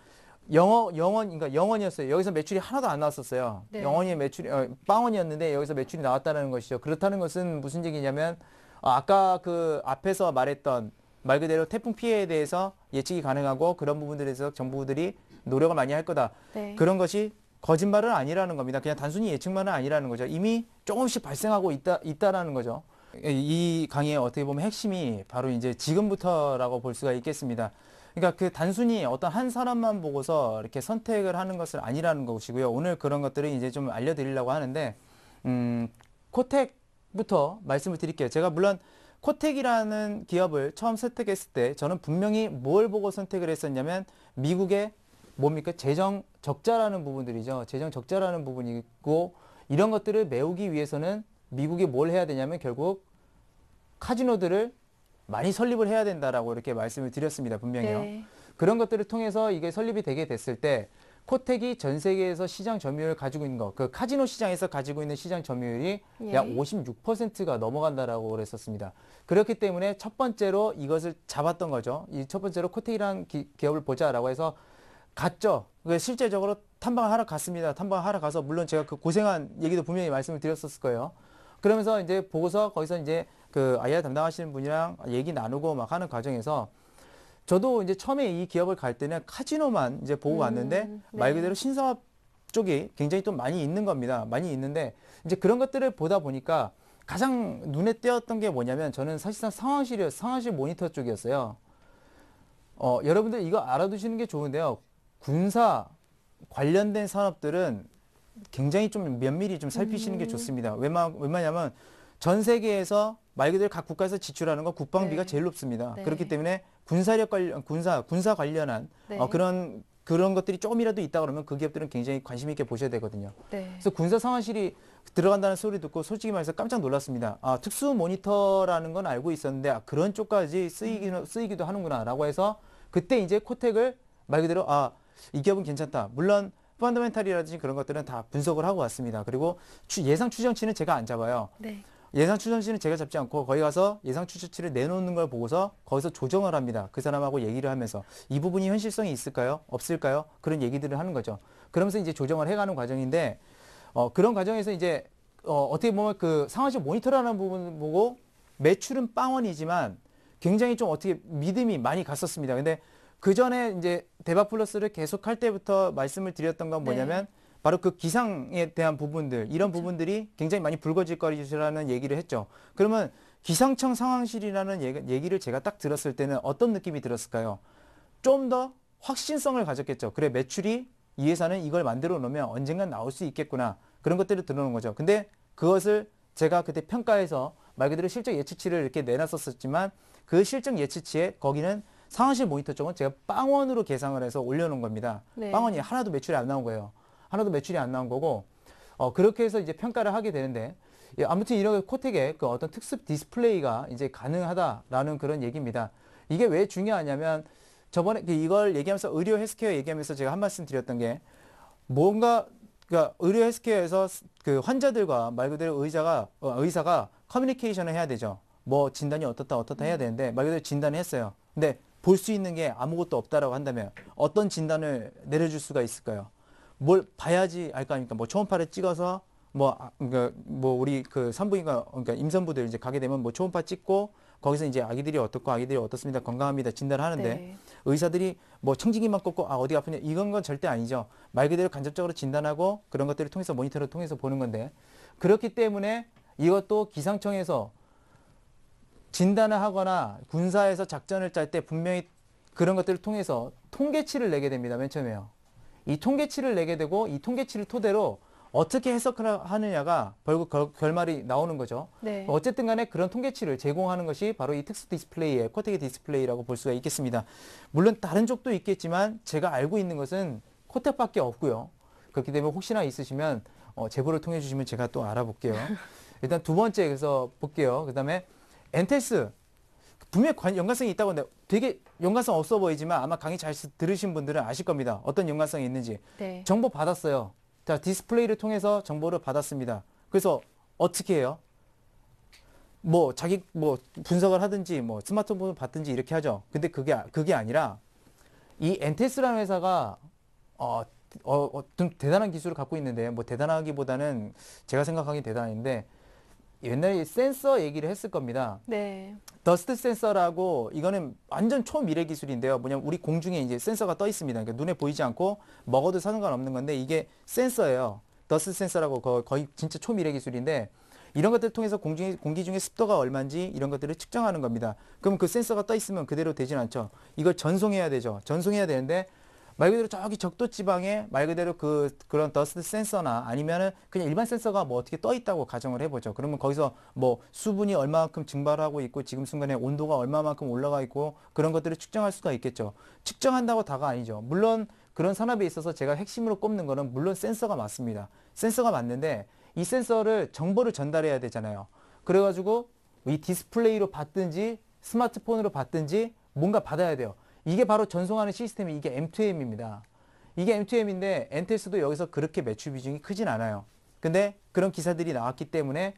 그러니까 영원이었어요. 여기서 매출이 하나도 안 나왔었어요. 네. 영원이 매출이, 빵원이었는데 여기서 매출이 나왔다는 것이죠. 그렇다는 것은 무슨 얘기냐면, 아까 그 앞에서 말했던 말 그대로 태풍 피해에 대해서 예측이 가능하고 그런 부분들에 대해서 정부들이 노력을 많이 할 거다. 네. 그런 것이 거짓말은 아니라는 겁니다. 그냥 단순히 예측만은 아니라는 거죠. 이미 조금씩 발생하고 있다라는 거죠. 이 강의의 어떻게 보면 핵심이 바로 이제 지금부터라고 볼 수가 있겠습니다. 그러니까 그 단순히 어떤 한 사람만 보고서 이렇게 선택을 하는 것은 아니라는 것이고요. 오늘 그런 것들을 이제 좀 알려드리려고 하는데, 코텍부터 말씀을 드릴게요. 제가 물론 코텍이라는 기업을 처음 선택했을 때 저는 분명히 뭘 보고 선택을 했었냐면 미국의 뭡니까? 재정 적자라는 부분들이죠. 재정 적자라는 부분이 있고 이런 것들을 메우기 위해서는 미국이 뭘 해야 되냐면 결국 카지노들을 많이 설립을 해야 된다라고 이렇게 말씀을 드렸습니다. 분명히요. 네. 그런 것들을 통해서 이게 설립이 되게 됐을 때 코텍이 전 세계에서 시장 점유율을 가지고 있는 거, 그 카지노 시장에서 가지고 있는 시장 점유율이 예. 약 56%가 넘어간다라고 그랬었습니다. 그렇기 때문에 첫 번째로 이것을 잡았던 거죠. 이 첫 번째로 코텍이라는 기업을 보자라고 해서 갔죠. 실제적으로 탐방을 하러 갔습니다. 탐방을 하러 가서 물론 제가 그 고생한 얘기도 분명히 말씀을 드렸었을 거예요. 그러면서 이제 보고서 거기서 이제 그 IR 담당하시는 분이랑 얘기 나누고 막 하는 과정에서 저도 이제 처음에 이 기업을 갈 때는 카지노만 이제 보고 갔는데 네. 말 그대로 신사업 쪽이 굉장히 또 많이 있는 겁니다. 많이 있는데 이제 그런 것들을 보다 보니까 가장 눈에 띄었던 게 뭐냐면 저는 사실상 상황실 모니터 쪽이었어요. 여러분들 이거 알아두시는 게 좋은데요. 군사 관련된 산업들은 굉장히 좀 면밀히 좀 살피시는 게 좋습니다. 웬만하면 전 세계에서 말 그대로 각 국가에서 지출하는 건 국방비가 네. 제일 높습니다. 네. 그렇기 때문에 군사 관련한 네. 그런 것들이 조금이라도 있다 그러면 그 기업들은 굉장히 관심 있게 보셔야 되거든요. 네. 그래서 군사 상황실이 들어간다는 소리 듣고 솔직히 말해서 깜짝 놀랐습니다. 특수 모니터라는 건 알고 있었는데 그런 쪽까지 쓰이기도 하는구나라고 해서 그때 이제 코텍을 말 그대로 이 기업은 괜찮다. 물론 펀더멘탈이라든지 그런 것들은 다 분석을 하고 왔습니다. 그리고 예상 추정치는 제가 안 잡아요. 네. 예상 추정치는 제가 잡지 않고 거기 가서 예상 추정치를 내놓는 걸 보고서 거기서 조정을 합니다. 그 사람하고 얘기를 하면서 이 부분이 현실성이 있을까요? 없을까요? 그런 얘기들을 하는 거죠. 그러면서 이제 조정을 해가는 과정인데 그런 과정에서 이제 어떻게 보면 그 상하시 모니터라는 부분 보고 매출은 빵원이지만 굉장히 좀 어떻게 믿음이 많이 갔었습니다. 근데 그 전에 이제 대박 플러스를 계속 할 때부터 말씀을 드렸던 건 뭐냐면 바로 그 기상에 대한 부분들, 이런 부분들이 굉장히 많이 불거질 거리라는 얘기를 했죠. 그러면 기상청 상황실이라는 얘기를 제가 딱 들었을 때는 어떤 느낌이 들었을까요? 좀 더 확신성을 가졌겠죠. 그래, 매출이 이 회사는 이걸 만들어 놓으면 언젠간 나올 수 있겠구나. 그런 것들을 들어놓은 거죠. 근데 그것을 제가 그때 평가해서 말 그대로 실적 예측치를 이렇게 내놨었지만 그 실적 예측치에 거기는 상황실 모니터 쪽은 제가 빵원으로 계상을 해서 올려놓은 겁니다. 네. 빵원이 하나도 매출이 안 나온 거예요. 하나도 매출이 안 나온 거고, 그렇게 해서 이제 평가를 하게 되는데, 아무튼 이런 코텍의 그 어떤 특수 디스플레이가 이제 가능하다라는 그런 얘기입니다. 이게 왜 중요하냐면, 저번에 이걸 얘기하면서 의료 헬스케어 얘기하면서 제가 한 말씀 드렸던 게, 뭔가, 그러니까 의료 헬스케어에서 그 환자들과 말 그대로 의사가 커뮤니케이션을 해야 되죠. 뭐 진단이 어떻다 해야 되는데, 말 그대로 진단을 했어요. 근데 볼 수 있는 게 아무것도 없다라고 한다면 어떤 진단을 내려줄 수가 있을까요? 뭘 봐야지 알 거 아닙니까? 뭐 초음파를 찍어서 그러니까 우리 그 산부인과 그러니까 임산부들 이제 가게 되면 뭐 초음파 찍고 거기서 이제 아기들이 어떻고 아기들이 어떻습니다. 건강합니다. 진단을 하는데 네. 의사들이 뭐 청진기만 꺾고 어디가 아프냐 이건 건 절대 아니죠. 말 그대로 간접적으로 진단하고 그런 것들을 통해서 모니터를 통해서 보는 건데 그렇기 때문에 이것도 기상청에서 진단을 하거나 군사에서 작전을 짤 때 분명히 그런 것들을 통해서 통계치를 내게 됩니다. 맨 처음에요. 이 통계치를 내게 되고 이 통계치를 토대로 어떻게 해석하느냐가 결국 결말이 나오는 거죠. 네. 어쨌든 간에 그런 통계치를 제공하는 것이 바로 이 특수 디스플레이의 코텍의 디스플레이라고 볼 수가 있겠습니다. 물론 다른 쪽도 있겠지만 제가 알고 있는 것은 코텍밖에 없고요. 그렇기 때문에 혹시나 있으시면 제보를 통해 주시면 제가 또 알아볼게요. 일단 두 번째 그래서 볼게요. 그다음에 엔텔스 분명히 연관성이 있다고 하는데 되게 연관성 없어 보이지만 아마 강의 잘 들으신 분들은 아실 겁니다. 어떤 연관성이 있는지. 네. 정보 받았어요. 자, 디스플레이를 통해서 정보를 받았습니다. 그래서 어떻게 해요? 뭐 자기 뭐 분석을 하든지 뭐 스마트폰을 받든지 이렇게 하죠. 근데 그게 아니라 이 엔테스라는 회사가 좀 대단한 기술을 갖고 있는데 뭐 대단하기보다는 제가 생각하기엔 대단한데 옛날에 센서 얘기를 했을 겁니다. 네. 더스트 센서라고 이거는 완전 초미래 기술인데요. 뭐냐면 우리 공중에 이제 센서가 떠 있습니다. 그러니까 눈에 보이지 않고 먹어도 상관없는 건데 이게 센서예요. 더스트 센서라고 거의 진짜 초미래 기술인데 이런 것들을 통해서 공기 중에 습도가 얼마인지 이런 것들을 측정하는 겁니다. 그럼 그 센서가 떠 있으면 그대로 되진 않죠. 이걸 전송해야 되죠. 전송해야 되는데 말 그대로 저기 적도 지방에 말 그대로 그런 더스트 센서나 아니면은 그냥 일반 센서가 뭐 어떻게 떠 있다고 가정을 해보죠. 그러면 거기서 뭐 수분이 얼마만큼 증발하고 있고 지금 순간에 온도가 얼마만큼 올라가 있고 그런 것들을 측정할 수가 있겠죠. 측정한다고 다가 아니죠. 물론 그런 산업에 있어서 제가 핵심으로 꼽는 거는 물론 센서가 맞습니다. 센서가 맞는데 이 센서를 정보를 전달해야 되잖아요. 그래가지고 이 디스플레이로 받든지 스마트폰으로 받든지 뭔가 받아야 돼요. 이게 바로 전송하는 시스템이 이게 M2M입니다. 이게 M2M인데 엔텔스도 여기서 그렇게 매출 비중이 크진 않아요. 근데 그런 기사들이 나왔기 때문에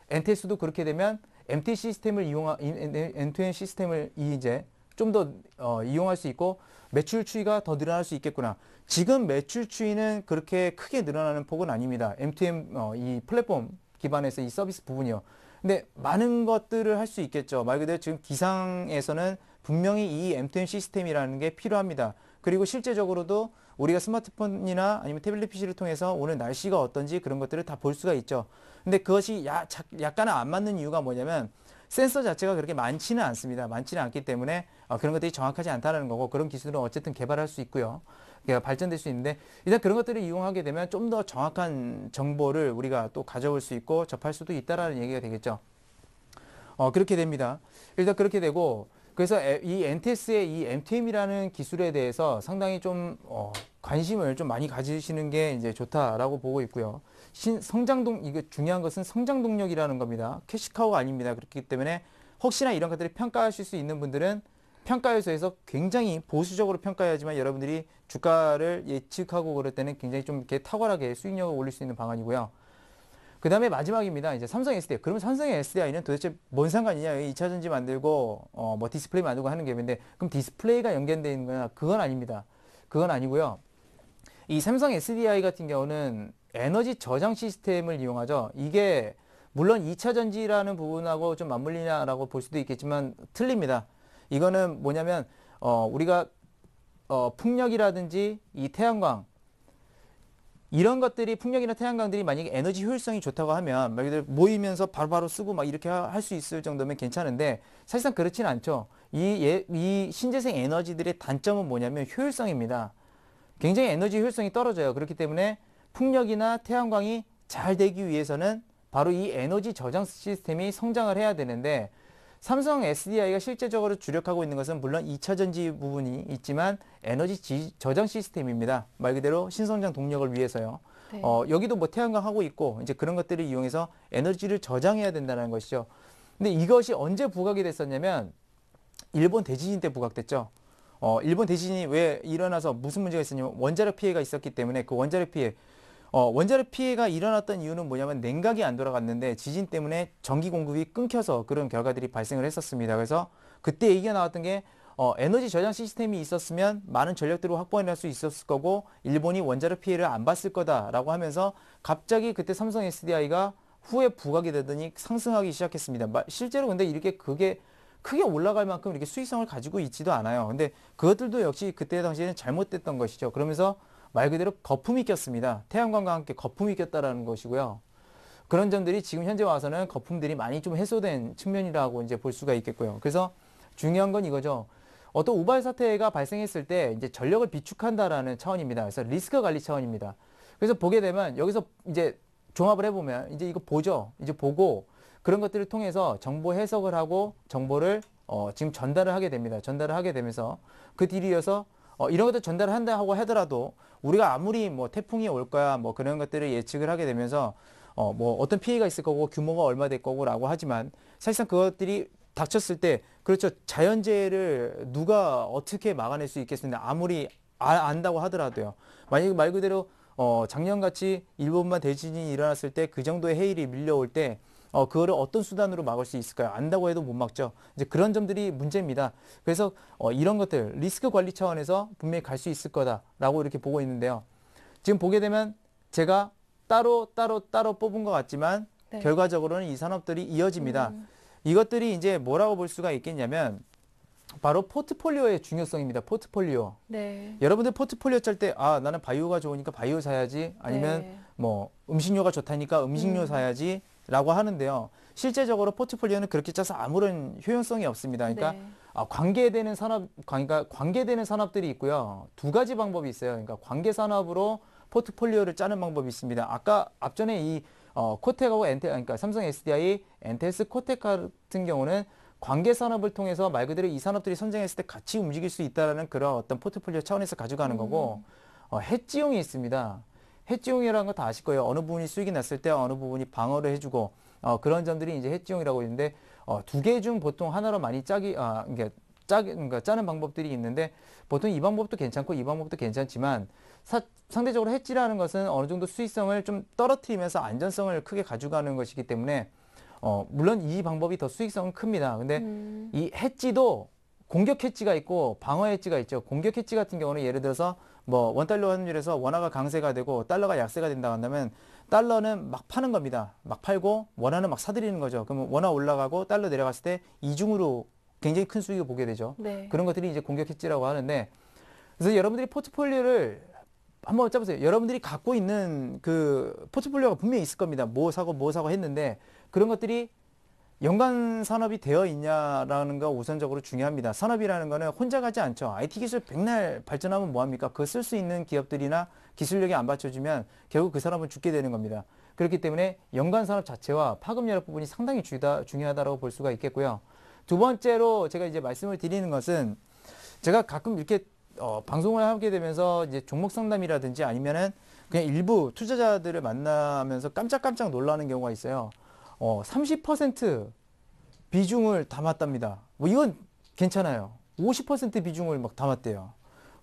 엔텔스도 그렇게 되면 M2 시스템을 M2M 시스템을 이제 좀 더 이용할 수 있고 매출 추이가 더 늘어날 수 있겠구나. 지금 매출 추이는 그렇게 크게 늘어나는 폭은 아닙니다. M2M 이 플랫폼 기반에서 이 서비스 부분이요. 근데 많은 것들을 할 수 있겠죠. 말 그대로 지금 기상에서는 분명히 이 M2M 시스템이라는 게 필요합니다. 그리고 실제적으로도 우리가 스마트폰이나 아니면 태블릿 PC를 통해서 오늘 날씨가 어떤지 그런 것들을 다 볼 수가 있죠. 근데 그것이 약간은 안 맞는 이유가 뭐냐면 센서 자체가 그렇게 많지는 않습니다. 많지는 않기 때문에 그런 것들이 정확하지 않다는 거고 그런 기술은 어쨌든 개발할 수 있고요. 발전될 수 있는데 일단 그런 것들을 이용하게 되면 좀 더 정확한 정보를 우리가 또 가져올 수 있고 접할 수도 있다라는 얘기가 되겠죠. 그렇게 됩니다. 일단 그렇게 되고 그래서 이 엔테스의 이 M2M이라는 기술에 대해서 상당히 좀 관심을 좀 많이 가지시는 게 이제 좋다라고 보고 있고요. 이게 중요한 것은 성장 동력이라는 겁니다. 캐시카우가 아닙니다. 그렇기 때문에 혹시나 이런 것들을 평가하실 수 있는 분들은 평가요소에서 굉장히 보수적으로 평가해야지만 여러분들이 주가를 예측하고 그럴 때는 굉장히 좀 이렇게 탁월하게 수익력을 올릴 수 있는 방안이고요. 그 다음에 마지막입니다. 이제 삼성 SDI. 그러면 삼성의 SDI는 도대체 뭔 상관이냐? 2차 전지 만들고, 뭐 디스플레이 만들고 하는 게 있는데, 그럼 디스플레이가 연결되어 있는 거냐? 그건 아닙니다. 그건 아니고요. 이 삼성 SDI 같은 경우는 에너지 저장 시스템을 이용하죠. 이게 물론 2차 전지라는 부분하고 좀 맞물리냐라고 볼 수도 있겠지만 틀립니다. 이거는 뭐냐면, 우리가, 풍력이라든지 이 태양광, 이런 것들이 풍력이나 태양광들이 만약에 에너지 효율성이 좋다고 하면 말 그대로 모이면서 바로바로 쓰고 막 이렇게 할 수 있을 정도면 괜찮은데 사실상 그렇지는 않죠. 이 신재생 에너지들의 단점은 뭐냐면 효율성입니다. 굉장히 에너지 효율성이 떨어져요. 그렇기 때문에 풍력이나 태양광이 잘 되기 위해서는 바로 이 에너지 저장 시스템이 성장을 해야 되는데 삼성 SDI가 실제적으로 주력하고 있는 것은 물론 2차 전지 부분이 있지만 에너지 저장 시스템입니다. 말 그대로 신성장 동력을 위해서요. 네. 여기도 뭐 태양광 하고 있고 이제 그런 것들을 이용해서 에너지를 저장해야 된다는 것이죠. 근데 이것이 언제 부각이 됐었냐면 일본 대지진 때 부각됐죠. 일본 대지진이 왜 일어나서 무슨 문제가 있었냐면 원자력 피해가 있었기 때문에 그 원자력 피해가 일어났던 이유는 뭐냐면 냉각이 안 돌아갔는데 지진 때문에 전기 공급이 끊겨서 그런 결과들이 발생을 했었습니다. 그래서 그때 얘기가 나왔던 게 에너지 저장 시스템이 있었으면 많은 전력들을 확보해낼 수 있었을 거고 일본이 원자력 피해를 안 봤을 거다라고 하면서 갑자기 그때 삼성 SDI가 후에 부각이 되더니 상승하기 시작했습니다. 실제로 근데 이렇게 그게 크게 올라갈 만큼 이렇게 수익성을 가지고 있지도 않아요. 근데 그것들도 역시 그때 당시에는 잘못됐던 것이죠. 그러면서 말 그대로 거품이 꼈습니다. 태양광과 함께 거품이 꼈다라는 것이고요. 그런 점들이 지금 현재 와서는 거품들이 많이 좀 해소된 측면이라고 이제 볼 수가 있겠고요. 그래서 중요한 건 이거죠. 어떤 우발 사태가 발생했을 때 이제 전력을 비축한다라는 차원입니다. 그래서 리스크 관리 차원입니다. 그래서 보게 되면 여기서 이제 종합을 해보면 이제 이거 보죠. 이제 보고 그런 것들을 통해서 정보 해석을 하고 정보를 지금 전달을 하게 됩니다. 전달을 하게 되면서 그 뒤를 이어서 이런 것들 전달을 한다 하고 하더라도 우리가 아무리 뭐 태풍이 올 거야 뭐 그런 것들을 예측을 하게 되면서 뭐 어떤 피해가 있을 거고 규모가 얼마 될 거고라고 하지만 사실상 그것들이 닥쳤을 때 그렇죠. 자연재해를 누가 어떻게 막아낼 수 있겠습니까? 아무리 안다고 하더라도요. 만약에 말 그대로 작년같이 일본만 대지진이 일어났을 때 그 정도의 해일이 밀려올 때 그거를 어떤 수단으로 막을 수 있을까요? 안다고 해도 못 막죠. 이제 그런 점들이 문제입니다. 그래서 이런 것들 리스크 관리 차원에서 분명히 갈 수 있을 거다라고 이렇게 보고 있는데요. 지금 보게 되면 제가 따로 뽑은 것 같지만 네. 결과적으로는 이 산업들이 이어집니다. 이것들이 이제 뭐라고 볼 수가 있겠냐면 바로 포트폴리오의 중요성입니다. 포트폴리오. 네. 여러분들 포트폴리오 짤 때 나는 바이오가 좋으니까 바이오 사야지 아니면 네. 뭐 음식료가 좋다니까 음식료 사야지 라고 하는데요. 실제적으로 포트폴리오는 그렇게 짜서 아무런 효용성이 없습니다. 그러니까 네. 관계되는 산업들이 있고요. 두 가지 방법이 있어요. 그러니까 관계 산업으로 포트폴리오를 짜는 방법이 있습니다. 아까 앞전에 이 코텍하고 엔테, 그러니까 삼성 SDI, 엔텔스, 코텍 같은 경우는 관계 산업을 통해서 말 그대로 이 산업들이 선정했을 때 같이 움직일 수 있다라는 그런 어떤 포트폴리오 차원에서 가져가는 거고 해지용이 있습니다. 해지용이라는 거 다 아실 거예요. 어느 부분이 수익이 났을 때 어느 부분이 방어를 해주고 그런 점들이 이제 해지용이라고 있는데 두 개 중 보통 하나로 많이 그러니까 짜는 방법들이 있는데 보통 이 방법도 괜찮고 이 방법도 괜찮지만 상대적으로 해지라는 것은 어느 정도 수익성을 좀 떨어뜨리면서 안전성을 크게 가져가는 것이기 때문에 물론 이 방법이 더 수익성은 큽니다. 근데 이 해지도 공격 해지가 있고 방어 해지가 있죠. 공격 해지 같은 경우는 예를 들어서 뭐 원달러 환율에서 원화가 강세가 되고 달러가 약세가 된다 한다면 달러는 막 파는 겁니다. 막 팔고 원화는 막 사들이는 거죠. 그러면 원화 올라가고 달러 내려갔을 때 이중으로 굉장히 큰 수익을 보게 되죠. 네. 그런 것들이 이제 공격 해지라고 하는데 그래서 여러분들이 포트폴리오를 한번 짜보세요. 여러분들이 갖고 있는 그 포트폴리오가 분명히 있을 겁니다. 뭐 사고 했는데 그런 것들이 연관 산업이 되어 있냐라는 거 우선적으로 중요합니다. 산업이라는 거는 혼자 가지 않죠. IT 기술 백날 발전하면 뭐합니까? 그거 쓸 수 있는 기업들이나 기술력이 안 받쳐주면 결국 그 산업은 죽게 되는 겁니다. 그렇기 때문에 연관 산업 자체와 파급 여력 부분이 상당히 중요하다고 볼 수가 있겠고요. 두 번째로 제가 이제 말씀을 드리는 것은 제가 가끔 이렇게 방송을 하게 되면서 이제 종목 상담이라든지 아니면은 그냥 일부 투자자들을 만나면서 깜짝깜짝 놀라는 경우가 있어요. 30% 비중을 담았답니다. 뭐 이건 괜찮아요. 50% 비중을 막 담았대요.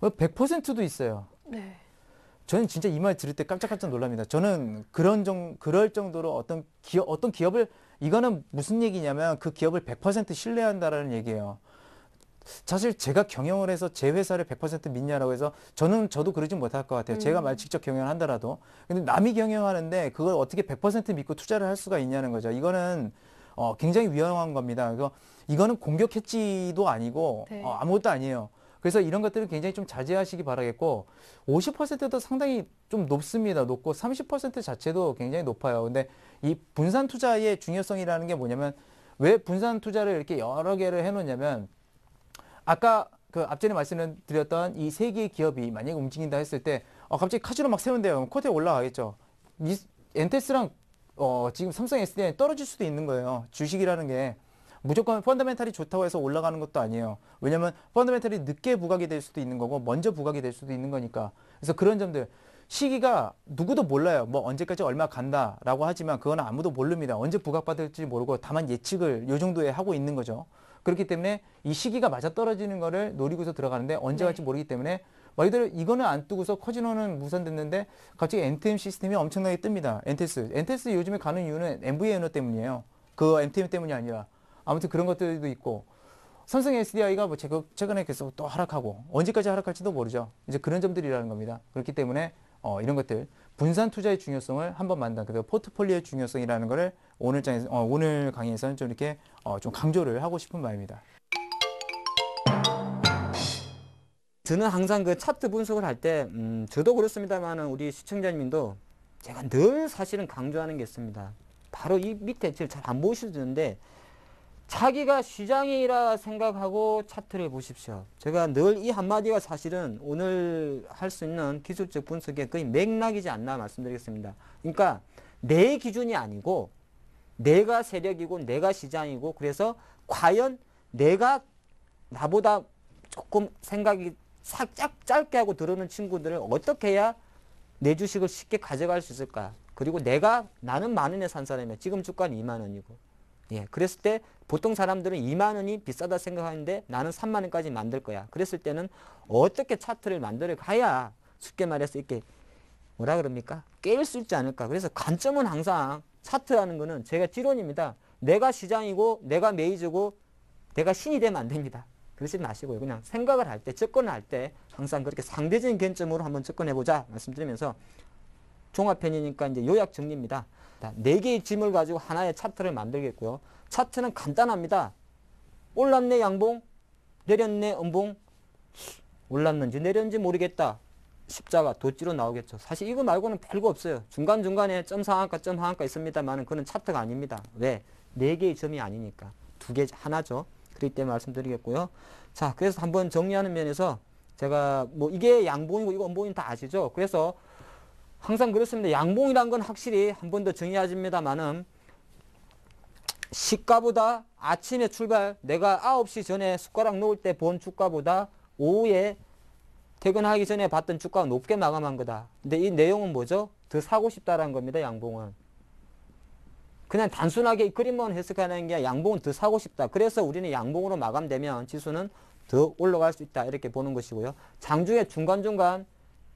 100%도 있어요. 네. 저는 진짜 이 말 들을 때 깜짝깜짝 놀랍니다. 저는 그럴 정도로 어떤 기업을 이거는 무슨 얘기냐면 그 기업을 100% 신뢰한다라는 얘기예요. 사실 제가 경영을 해서 제 회사를 100% 믿냐라고 해서 저도 그러지 못할 것 같아요. 제가 말 직접 경영을 한다라도. 근데 남이 경영하는데 그걸 어떻게 100% 믿고 투자를 할 수가 있냐는 거죠. 이거는 굉장히 위험한 겁니다. 이거는 공격 해지도 아니고 네. 아무것도 아니에요. 그래서 이런 것들은 굉장히 좀 자제하시기 바라겠고 50%도 상당히 좀 높습니다. 높고 30% 자체도 굉장히 높아요. 근데 이 분산 투자의 중요성이라는 게 뭐냐면 왜 분산 투자를 이렇게 여러 개를 해놓냐면 아까 그 앞전에 말씀을 드렸던 이 세 개의 기업이 만약에 움직인다 했을 때 갑자기 카지노 막 세운대요. 코트에 올라가겠죠. 엔테스랑 지금 삼성 SDI 떨어질 수도 있는 거예요. 주식이라는 게 무조건 펀더멘탈이 좋다고 해서 올라가는 것도 아니에요. 왜냐면 펀더멘탈이 늦게 부각이 될 수도 있는 거고 먼저 부각이 될 수도 있는 거니까. 그래서 그런 점들 시기가 누구도 몰라요. 뭐 언제까지 얼마 간다라고 하지만 그건 아무도 모릅니다. 언제 부각받을지 모르고 다만 예측을 요 정도에 하고 있는 거죠. 그렇기 때문에 이 시기가 맞아떨어지는 거를 노리고서 들어가는데 언제 갈지 모르기 때문에 말 그대로 이거는 안 뜨고서 카지노는 무산됐는데 갑자기 NTM 시스템이 엄청나게 뜹니다. 엔테스 요즘에 가는 이유는 NVA 연호 때문이에요. 그 NTM 때문이 아니라 아무튼 그런 것들도 있고 삼성 SDI가 뭐 최근에 계속 또 하락하고 언제까지 하락할지도 모르죠. 이제 그런 점들이라는 겁니다. 그렇기 때문에 이런 것들 분산 투자의 중요성을 한번 만난 그리고 포트폴리오의 중요성이라는 거를 오늘 강의에서는 좀 이렇게 좀 강조를 하고 싶은 바입니다. 저는 항상 그 차트 분석을 할 때 저도 그렇습니다만은 우리 시청자님도 제가 늘 사실은 강조하는 게 있습니다. 바로 이 밑에 지금 잘 안 보이시는데 자기가 시장이라 생각하고 차트를 보십시오. 제가 늘 이 한마디가 사실은 오늘 할 수 있는 기술적 분석의 거의 맥락이지 않나 말씀드리겠습니다. 그러니까 내 기준이 아니고 내가 세력이고 내가 시장이고 그래서 과연 내가 나보다 조금 생각이 살짝 짧게 하고 들어오는 친구들을 어떻게 해야 내 주식을 쉽게 가져갈 수 있을까? 그리고 나는 10,000원에 산 사람이야. 지금 주가는 20,000원이고. 예, 그랬을 때 보통 사람들은 20,000원이 비싸다 생각하는데 나는 30,000원까지 만들 거야. 그랬을 때는 어떻게 차트를 만들어 가야 쉽게 말해서 이렇게 뭐라 그럽니까? 깰 수 있지 않을까. 그래서 관점은 항상 차트라는 거는 제가 지론입니다. 내가 시장이고 내가 메이저고 내가 신이 되면 안 됩니다. 그러지 마시고요. 그냥 생각을 할 때, 접근을 할 때 항상 그렇게 상대적인 관점으로 한번 접근해보자 말씀드리면서 종합편이니까 이제 요약 정리입니다. 4개의 짐을 가지고 하나의 차트를 만들겠고요. 차트는 간단합니다. 올랐네 양봉, 내렸네 음봉, 올랐는지 내렸는지 모르겠다. 십자가, 도지로 나오겠죠. 사실 이거 말고는 별거 없어요. 중간중간에 점 상한가, 점 하한가 있습니다만 그건 차트가 아닙니다. 왜? 4개의 점이 아니니까. 2개, 하나죠. 그렇기 때문에 말씀드리겠고요. 자, 그래서 한번 정리하는 면에서 제가 뭐 이게 양봉이고 이거 음봉이 다 아시죠? 그래서 항상 그렇습니다. 양봉이란 건 확실히 한 번 더 정의해집니다만은 시가보다 아침에 출발, 내가 9시 전에 숟가락 놓을 때 본 주가보다 오후에 퇴근하기 전에 봤던 주가가 높게 마감한 거다. 근데 이 내용은 뭐죠? 더 사고 싶다라는 겁니다. 양봉은. 그냥 단순하게 이 그림만 해석하는 게 양봉은 더 사고 싶다. 그래서 우리는 양봉으로 마감되면 지수는 더 올라갈 수 있다. 이렇게 보는 것이고요. 장중에 중간중간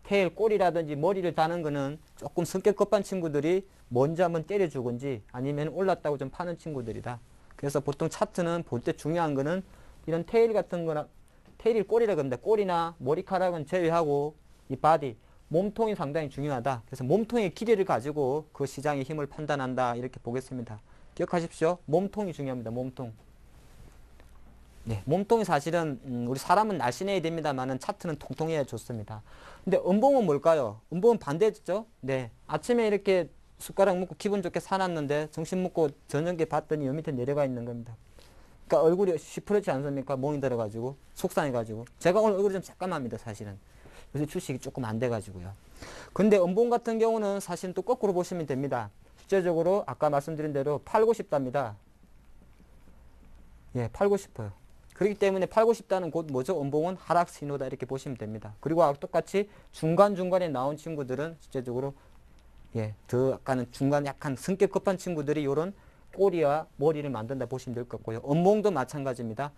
테일, 꼬리라든지 머리를 다는 거는 조금 성격 급한 친구들이 먼저 한번 때려주건지 아니면 올랐다고 좀 파는 친구들이다. 그래서 보통 차트는 볼 때 중요한 거는 이런 테일 같은 거나 테일이 꼬리라고 합니다. 꼬리나 머리카락은 제외하고 이 바디, 몸통이 상당히 중요하다. 그래서 몸통의 길이를 가지고 그 시장의 힘을 판단한다. 이렇게 보겠습니다. 기억하십시오. 몸통이 중요합니다. 몸통. 네, 몸통이 사실은 우리 사람은 날씬해야 됩니다만은 차트는 통통해야 좋습니다. 근데 음봉은 뭘까요? 음봉은 반대죠. 네, 아침에 이렇게 숟가락 먹고 기분 좋게 사놨는데 점심 먹고 저녁에 봤더니 여 밑에 내려가 있는 겁니다. 그러니까 얼굴이 시퍼렇지 않습니까? 몽이 들어가지고 속상해가지고. 제가 오늘 얼굴이 좀 새까맣니다. 사실은. 요새 주식이 조금 안 돼가지고요. 근데 음봉 같은 경우는 사실 또 거꾸로 보시면 됩니다. 실제적으로 아까 말씀드린 대로 팔고 싶답니다. 예, 팔고 싶어요. 그렇기 때문에 팔고 싶다는 곧 뭐죠? 음봉은 하락 신호다 이렇게 보시면 됩니다. 그리고 똑같이 중간중간에 나온 친구들은 실제적으로 예, 더 아까는 중간 약간 성격 급한 친구들이 이런 꼬리와 머리를 만든다 보시면 될 것 같고요. 음봉도 마찬가지입니다.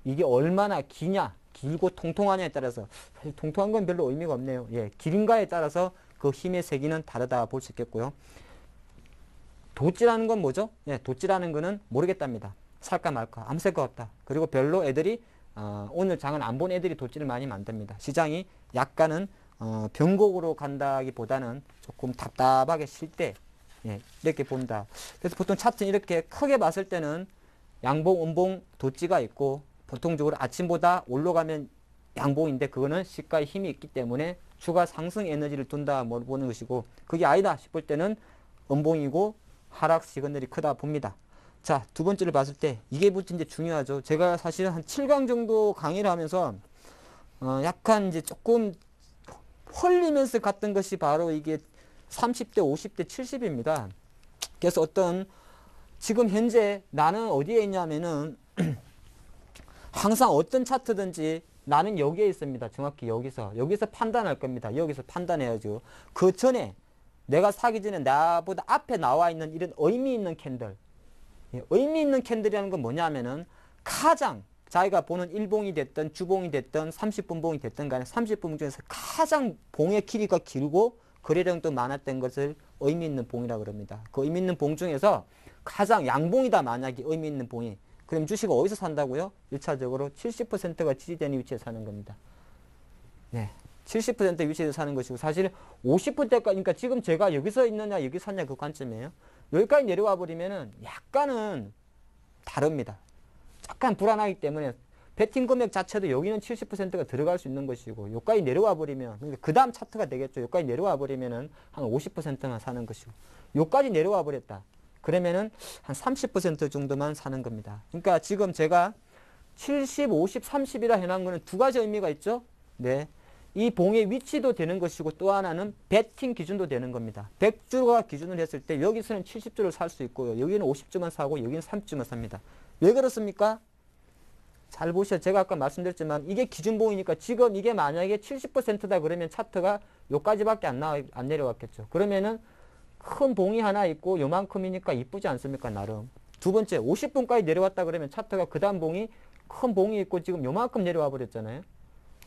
이게 얼마나 기냐, 길고 통통하냐에 따라서 사실 통통한 건 별로 의미가 없네요. 예, 길인가에 따라서 그 힘의 세기는 다르다 볼 수 있겠고요. 도지라는 건 뭐죠? 예, 도지라는 거는 모르겠답니다. 살까 말까 아무 생각 없다. 그리고 별로 애들이 오늘 장은 안 본 애들이 도지를 많이 만듭니다. 시장이 약간은 변곡으로 간다기보다는 조금 답답하게 쉴 때 예, 이렇게 본다. 그래서 보통 차트는 이렇게 크게 봤을 때는 양봉, 음봉, 도지가 있고 보통적으로 아침보다 올라가면 양봉인데 그거는 시가의 힘이 있기 때문에 추가 상승 에너지를 둔다 뭐 보는 것이고 그게 아니다 싶을 때는 음봉이고 하락 시그널이 크다 봅니다. 자, 두 번째를 봤을 때 이게 이제 중요하죠. 제가 사실은 한 7강 정도 강의를 하면서 약간 이제 조금 헐리면서 갔던 것이 바로 이게 30대, 50대, 70입니다. 그래서 어떤 지금 현재 나는 어디에 있냐면은 항상 어떤 차트든지 나는 여기에 있습니다. 정확히 여기서 판단할 겁니다. 여기서 판단해야죠. 그 전에 내가 사기 전에 나보다 앞에 나와 있는 이런 의미 있는 캔들. 의미 있는 캔들이라는 건 뭐냐면은 가장 자기가 보는 일봉이 됐든 주봉이 됐든 30분 봉이 됐든 간에 30분 중에서 가장 봉의 길이가 길고 거래량도 많았던 것을 의미 있는 봉이라고 그럽니다. 그 의미 있는 봉 중에서 가장 양봉이다 만약에 의미 있는 봉이 그럼 주식을 어디서 산다고요? 1차적으로 70%가 지지되는 위치에 사는 겁니다. 네. 70% 위치에서 사는 것이고 사실 50%까지 그러니까 지금 제가 여기서 있느냐 여기 샀냐 그 관점이에요. 여기까지 내려와 버리면은 약간은 다릅니다. 약간 불안하기 때문에 베팅 금액 자체도 여기는 70%가 들어갈 수 있는 것이고 여기까지 내려와 버리면 그러니까 그 다음 차트가 되겠죠. 여기까지 내려와 버리면은 한 50%만 사는 것이고 여기까지 내려와 버렸다. 그러면은 한 30% 정도만 사는 겁니다. 그러니까 지금 제가 70, 50, 30이라 해놓은 거는 두 가지 의미가 있죠. 네. 이 봉의 위치도 되는 것이고 또 하나는 베팅 기준도 되는 겁니다. 100주가 기준을 했을 때 여기서는 70주를 살 수 있고요. 여기는 50주만 사고 여기는 30주만 삽니다. 왜 그렇습니까? 잘 보셔. 제가 아까 말씀드렸지만 이게 기준봉이니까 지금 이게 만약에 70%다 그러면 차트가 여기까지밖에 안 내려왔겠죠. 그러면은 큰 봉이 하나 있고 요만큼이니까 이쁘지 않습니까? 나름. 두 번째 50분까지 내려왔다 그러면 차트가 그 다음 봉이 큰 봉이 있고 지금 요만큼 내려와 버렸잖아요.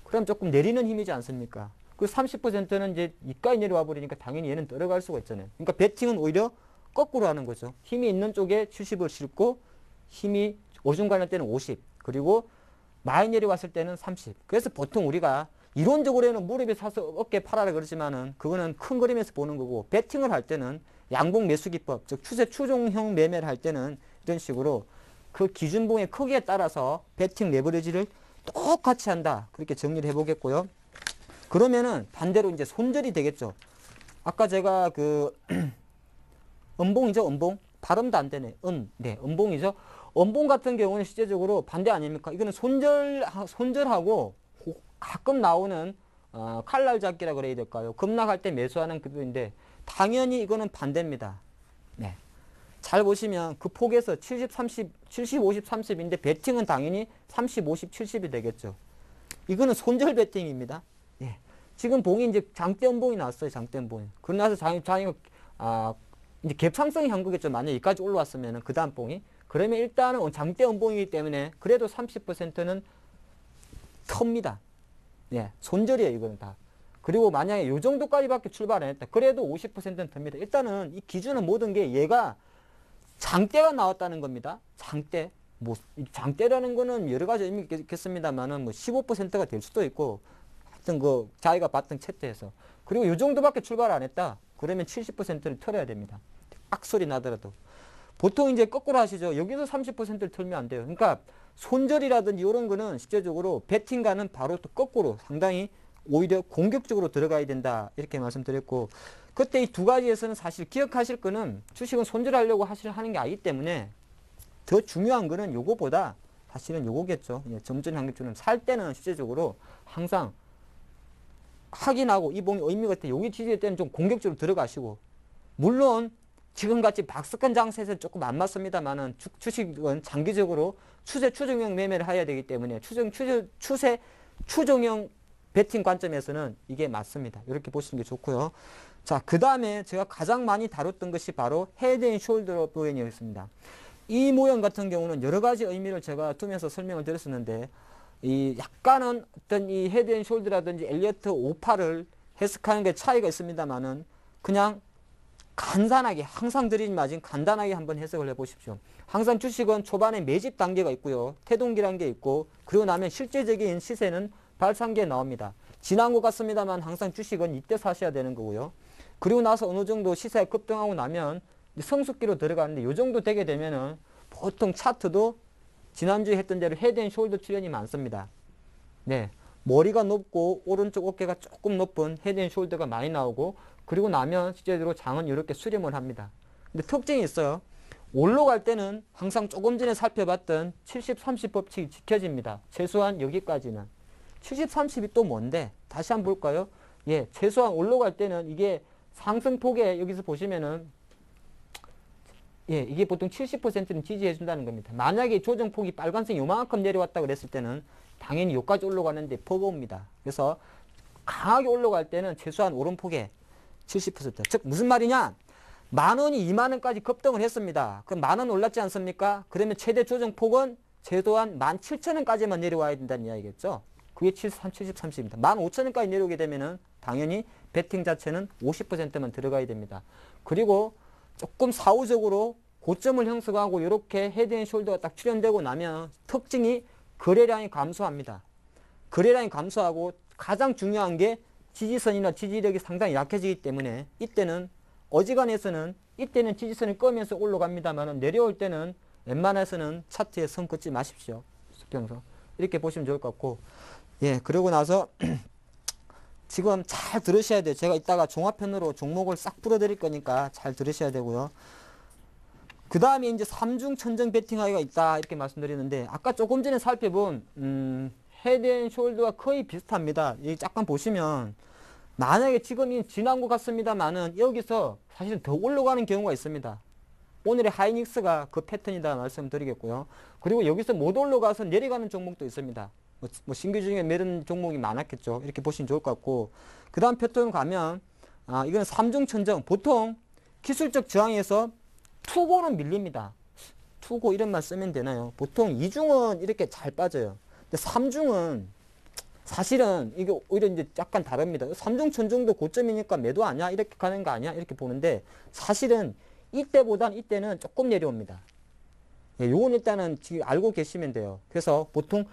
그럼 조금 내리는 힘이지 않습니까? 그 30%는 이제 이까지 내려와 버리니까 당연히 얘는 들어갈 수가 있잖아요. 그러니까 배팅은 오히려 거꾸로 하는 거죠. 힘이 있는 쪽에 70을 싣고 힘이 어중간할 때는 50 그리고 많이 내려왔을 때는 30. 그래서 보통 우리가 이론적으로는 무릎에 사서 어깨에 팔아라 그러지만은 그거는 큰 그림에서 보는 거고 배팅을 할 때는 양봉 매수 기법, 즉 추세 추종형 매매를 할 때는 이런 식으로 그 기준봉의 크기에 따라서 배팅 레버리지를 똑같이 한다. 그렇게 정리를 해보겠고요. 그러면은 반대로 이제 손절이 되겠죠. 아까 제가 그 음봉이죠, 음봉. 발음도 안 되네. 네, 음봉이죠. 음봉 같은 경우는 실제적으로 반대 아닙니까? 이거는 손절하고 가끔 나오는 칼날 잡기라 그래야 될까요? 급락할 때 매수하는 그인데 당연히 이거는 반대입니다. 네. 잘 보시면 그 폭에서 70, 30, 70, 50, 30인데 배팅은 당연히 30, 50, 70이 되겠죠. 이거는 손절 배팅입니다. 예. 지금 봉이 이제 장대 음봉이 나왔어요. 장대 음봉이. 그러고 나서 장이가 이제 갭상승이 한 거겠죠. 만약 여기까지 올라왔으면 그 다음 봉이. 그러면 일단은 장대 음봉이기 때문에 그래도 30%는 텁니다. 예. 손절이에요. 이거는 다. 그리고 만약에 이 정도까지밖에 출발 안 했다. 그래도 50%는 텁니다. 일단은 이 기준은 모든 게 얘가 장대가 나왔다는 겁니다. 장대. 뭐 장대라는 거는 여러 가지 의미가 있겠습니다만은 뭐 15%가 될 수도 있고 하여튼 그 자기가 봤던 채대에서 그리고 이 정도밖에 출발 안 했다. 그러면 70%를 털어야 됩니다. 악소리 나더라도. 보통 이제 거꾸로 하시죠. 여기서 30%를 털면 안 돼요. 그러니까 손절이라든지 이런 거는 실제적으로 배팅과는 바로 또 거꾸로 상당히 오히려 공격적으로 들어가야 된다. 이렇게 말씀드렸고 그때 이 두 가지에서는 사실 기억하실 거는 주식은 손절하려고 하는 게 아니기 때문에 더 중요한 거는 요거보다 사실은 요거겠죠. 점전 한계주는 살 때는 실제적으로 항상 확인하고 이 봉이 의미가 있다. 여기 지지할 때는 좀 공격적으로 들어가시고 물론 지금같이 박스권 장세에서 조금 안 맞습니다만은 주식은 장기적으로 추세 추종형 매매를 해야 되기 때문에 추세 추종형 배팅 관점에서는 이게 맞습니다. 이렇게 보시는 게 좋고요. 자, 그 다음에 제가 가장 많이 다뤘던 것이 바로 헤드 앤 숄더 모양이었습니다. 이 모양 같은 경우는 여러 가지 의미를 제가 두면서 설명을 드렸었는데 이 약간은 어떤 이 헤드 앤 숄더라든지 엘리어트 58을 해석하는 게 차이가 있습니다만은 그냥 간단하게 항상 드린 마진 간단하게 한번 해석을 해보십시오. 항상 주식은 초반에 매집 단계가 있고요. 태동기란 게 있고 그리고 나면 실제적인 시세는 발상기에 나옵니다. 지난 것 같습니다만 항상 주식은 이때 사셔야 되는 거고요. 그리고 나서 어느 정도 시세가 급등하고 나면 성숙기로 들어가는데 이 정도 되게 되면은 보통 차트도 지난주에 했던 대로 헤드 앤 숄더 출현이 많습니다. 네. 머리가 높고 오른쪽 어깨가 조금 높은 헤드 앤 숄더가 많이 나오고 그리고 나면 실제로 장은 이렇게 수렴을 합니다. 근데 특징이 있어요. 올라갈 때는 항상 조금 전에 살펴봤던 70-30 법칙이 지켜집니다. 최소한 여기까지는. 70-30이 또 뭔데? 다시 한번 볼까요? 예, 최소한 올라갈 때는 이게 상승폭에 여기서 보시면은 예, 이게 보통 70%는 지지해 준다는 겁니다. 만약에 조정폭이 빨간색 요만큼 내려왔다 그랬을 때는 당연히 여기까지 올라가는데 버거웁니다. 그래서 강하게 올라갈 때는 최소한 오른폭에 70%. 즉 무슨 말이냐? 10,000원이 20,000원까지 급등을 했습니다. 그럼 10,000원 올랐지 않습니까? 그러면 최대 조정폭은 최소한 17,000원까지만 내려와야 된다는 이야기겠죠. 그게 70-30입니다. 15,000원까지 내려오게 되면은 당연히 배팅 자체는 50%만 들어가야 됩니다. 그리고 조금 사후적으로 고점을 형성하고 이렇게 헤드 앤 숄더가 딱 출현되고 나면 특징이 거래량이 감소합니다. 거래량이 감소하고 가장 중요한 게 지지선이나 지지력이 상당히 약해지기 때문에 이때는 어지간해서는 이때는 지지선을 끄면서 올라갑니다만 내려올 때는 웬만해서는 차트에 선 긋지 마십시오. 수평선. 이렇게 보시면 좋을 것 같고 예, 그러고 나서 지금 잘 들으셔야 돼요. 제가 이따가 종합편으로 종목을 싹 풀어드릴 거니까 잘 들으셔야 되고요. 그 다음에 이제 3중 천정 배팅하기가 있다 이렇게 말씀드리는데 아까 조금 전에 살펴본 헤드 앤 숄더와 거의 비슷합니다. 여기 잠깐 보시면 만약에 지금이 지난 것 같습니다만은 여기서 사실은 더 올라가는 경우가 있습니다. 오늘의 하이닉스가 그 패턴이다 말씀드리겠고요. 그리고 여기서 못 올라가서 내려가는 종목도 있습니다. 뭐 신규 중에 매는 종목이 많았겠죠. 이렇게 보시면 좋을 것 같고 그 다음 패턴 가면 이건 3중 천정. 보통 기술적 저항에서 투고는 밀립니다. 투고 이런 말 쓰면 되나요? 보통 이중은 이렇게 잘 빠져요. 근데 삼중은 사실은 이게 오히려 이제 약간 다릅니다. 삼중 천중도 고점이니까 매도 아니야? 이렇게 가는 거 아니야? 이렇게 보는데 사실은 이때보단 이때는 조금 내려옵니다. 예, 요건 일단은 지금 알고 계시면 돼요. 그래서 보통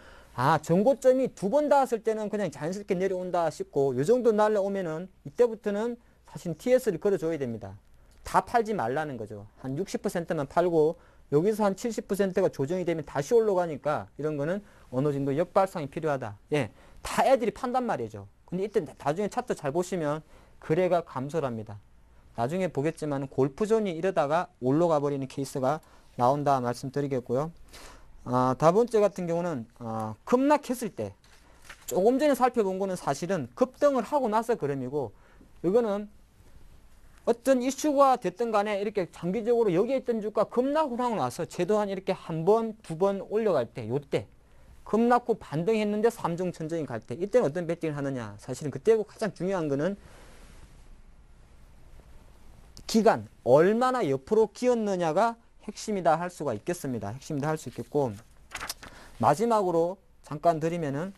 전고점이 두 번 닿았을 때는 그냥 자연스럽게 내려온다 싶고 요 정도 날라오면은 이때부터는 사실 TS를 걸어줘야 됩니다. 다 팔지 말라는 거죠. 한 60%만 팔고 여기서 한 70%가 조정이 되면 다시 올라가니까 이런 거는 어느 정도 역발상이 필요하다. 예, 다 애들이 판단 말이죠. 근데 이때 나중에 차트 잘 보시면 거래가 감소합니다. 나중에 보겠지만 골프존이 이러다가 올라가 버리는 케이스가 나온다 말씀드리겠고요. 다음 번째 같은 경우는 급락했을 때 조금 전에 살펴본 거는 사실은 급등을 하고 나서 그름이고 이거는 어떤 이슈가 됐든 간에 이렇게 장기적으로 여기에 있던 주가 급락을 하고 나서 최소한 이렇게 한 번, 두 번 올라갈 때, 요때 급락 후 반등했는데 삼중 천정이 갈 때 이때는 어떤 배팅을 하느냐. 사실은 그때 가장 중요한 거는 기간, 얼마나 옆으로 기었느냐가 핵심이다 할 수가 있겠습니다. 핵심이다 할 수 있겠고 마지막으로 잠깐 드리면은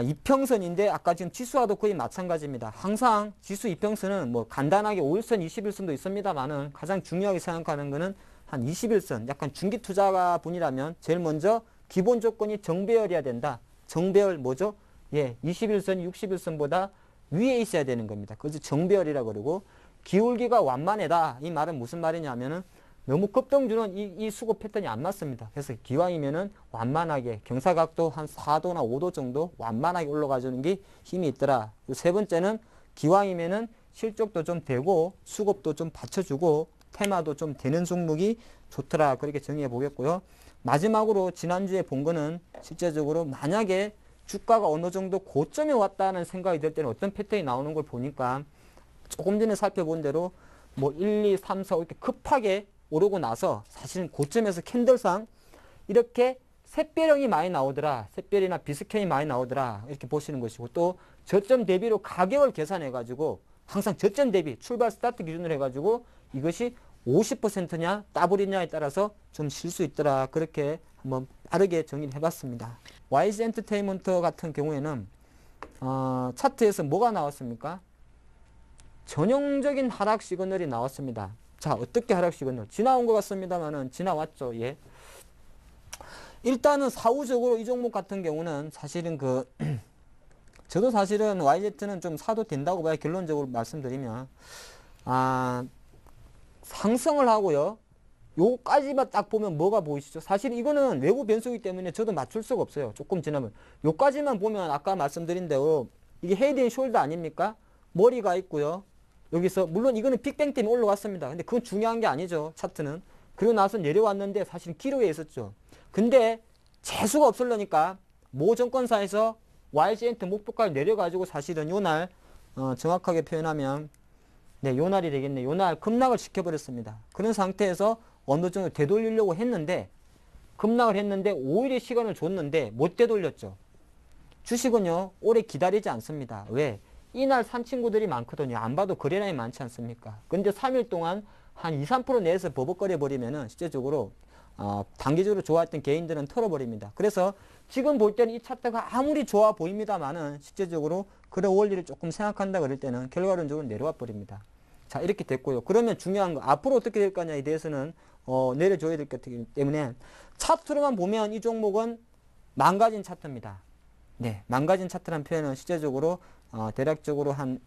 이평선인데 아까 지금 지수와도 거의 마찬가지입니다. 항상 지수 이평선은 뭐 간단하게 5일선, 20일선도 있습니다만은 가장 중요하게 생각하는 거는 한 21선, 약간 중기 투자가 분이라면 제일 먼저 기본 조건이 정배열이어야 된다. 정배열 뭐죠? 예, 21선, 60일선보다 위에 있어야 되는 겁니다. 그래서 정배열이라 그러고 기울기가 완만하다. 이 말은 무슨 말이냐면은 너무 급등주는 이 수급 패턴이 안 맞습니다. 그래서 기왕이면은 완만하게 경사각도 한 4도나 5도 정도 완만하게 올라가 주는 게 힘이 있더라. 세 번째는 기왕이면은 실적도 좀 되고 수급도 좀 받쳐주고 테마도 좀 되는 종목이 좋더라. 그렇게 정의해 보겠고요. 마지막으로 지난주에 본 거는 실제적으로 만약에 주가가 어느 정도 고점에 왔다는 생각이 들 때는 어떤 패턴이 나오는 걸 보니까 조금 전에 살펴본 대로 뭐 1, 2, 3, 4 이렇게 급하게 오르고 나서 사실은 고점에서 캔들상 이렇게 샛별형이 많이 나오더라. 샛별이나 비스캔이 많이 나오더라. 이렇게 보시는 것이고 또 저점 대비로 가격을 계산해 가지고 항상 저점 대비 출발 스타트 기준으로 해가지고 이것이 50%냐 더블이냐에 따라서 좀 쉴 수 있더라. 그렇게 한번 빠르게 정리를 해봤습니다. YG 엔터테인먼트 같은 경우에는 차트에서 뭐가 나왔습니까? 전형적인 하락 시그널이 나왔습니다. 자, 어떻게 하락 시그널? 지나온 것 같습니다만은 지나왔죠. 예. 일단은 사후적으로 이 종목 같은 경우는 사실은 저도 사실은 YZ는 좀 사도 된다고 봐야 결론적으로 말씀드리면 상승을 하고요. 요까지만 딱 보면 뭐가 보이시죠? 사실 이거는 외부 변수이기 때문에 저도 맞출 수가 없어요. 조금 지나면. 요까지만 보면 아까 말씀드린 대로 이게 헤드 앤 숄더 아닙니까? 머리가 있고요. 여기서 물론 이거는 빅뱅 때문에 올라왔습니다. 근데 그건 중요한 게 아니죠. 차트는. 그리고 나서 내려왔는데 사실 기로에 있었죠. 근데 재수가 없으려니까 모 정권사에서 YG엔터 목표가를 내려가지고 사실은 요날 정확하게 표현하면 요날이 되겠네. 요날 급락을 시켜버렸습니다. 그런 상태에서 어느 정도 되돌리려고 했는데 급락을 했는데 5일의 시간을 줬는데 못 되돌렸죠. 주식은요 오래 기다리지 않습니다. 왜? 이날 산 친구들이 많거든요. 안 봐도 거래량이 많지 않습니까? 근데 3일 동안 한 2, 3% 내에서 버벅거려 버리면은 실제적으로 단기적으로 좋아했던 개인들은 털어버립니다. 그래서 지금 볼 때는 이 차트가 아무리 좋아 보입니다만은 실제적으로 거래 원리를 조금 생각한다 그럴 때는 결과론적으로 내려와 버립니다. 자, 이렇게 됐고요. 그러면 중요한 거 앞으로 어떻게 될 거냐에 대해서는 내려줘야 될 거기 때문에 차트로만 보면 이 종목은 망가진 차트입니다. 네, 망가진 차트라는 표현은 실제적으로 대략적으로 한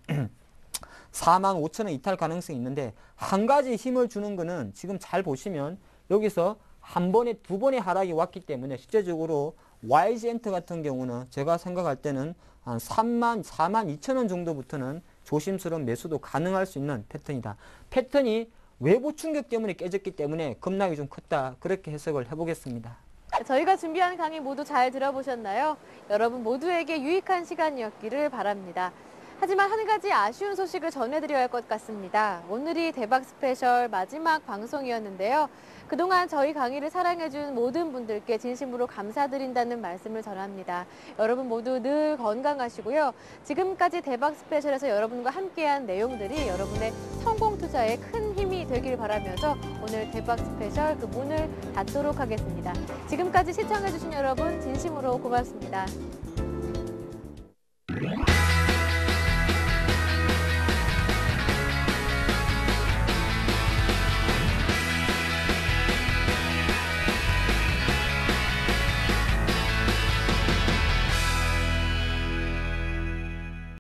45,000원 이탈 가능성이 있는데 한 가지 힘을 주는 거는 지금 잘 보시면 여기서 한 번에 두 번의 하락이 왔기 때문에 실제적으로 YG엔터 같은 경우는 제가 생각할 때는 한 42,000원 정도부터는 조심스러운 매수도 가능할 수 있는 패턴이다. 패턴이 외부 충격 때문에 깨졌기 때문에 급락이 좀 컸다. 그렇게 해석을 해보겠습니다. 저희가 준비한 강의 모두 잘 들어보셨나요? 여러분 모두에게 유익한 시간이었기를 바랍니다. 하지만 한 가지 아쉬운 소식을 전해드려야 할 것 같습니다. 오늘이 대박 스페셜 마지막 방송이었는데요. 그동안 저희 강의를 사랑해준 모든 분들께 진심으로 감사드린다는 말씀을 전합니다. 여러분 모두 늘 건강하시고요. 지금까지 대박 스페셜에서 여러분과 함께한 내용들이 여러분의 성공 투자 투자에 큰 힘이 되길 바라면서 오늘 대박 스페셜 그 문을 닫도록 하겠습니다. 지금까지 시청해주신 여러분 진심으로 고맙습니다.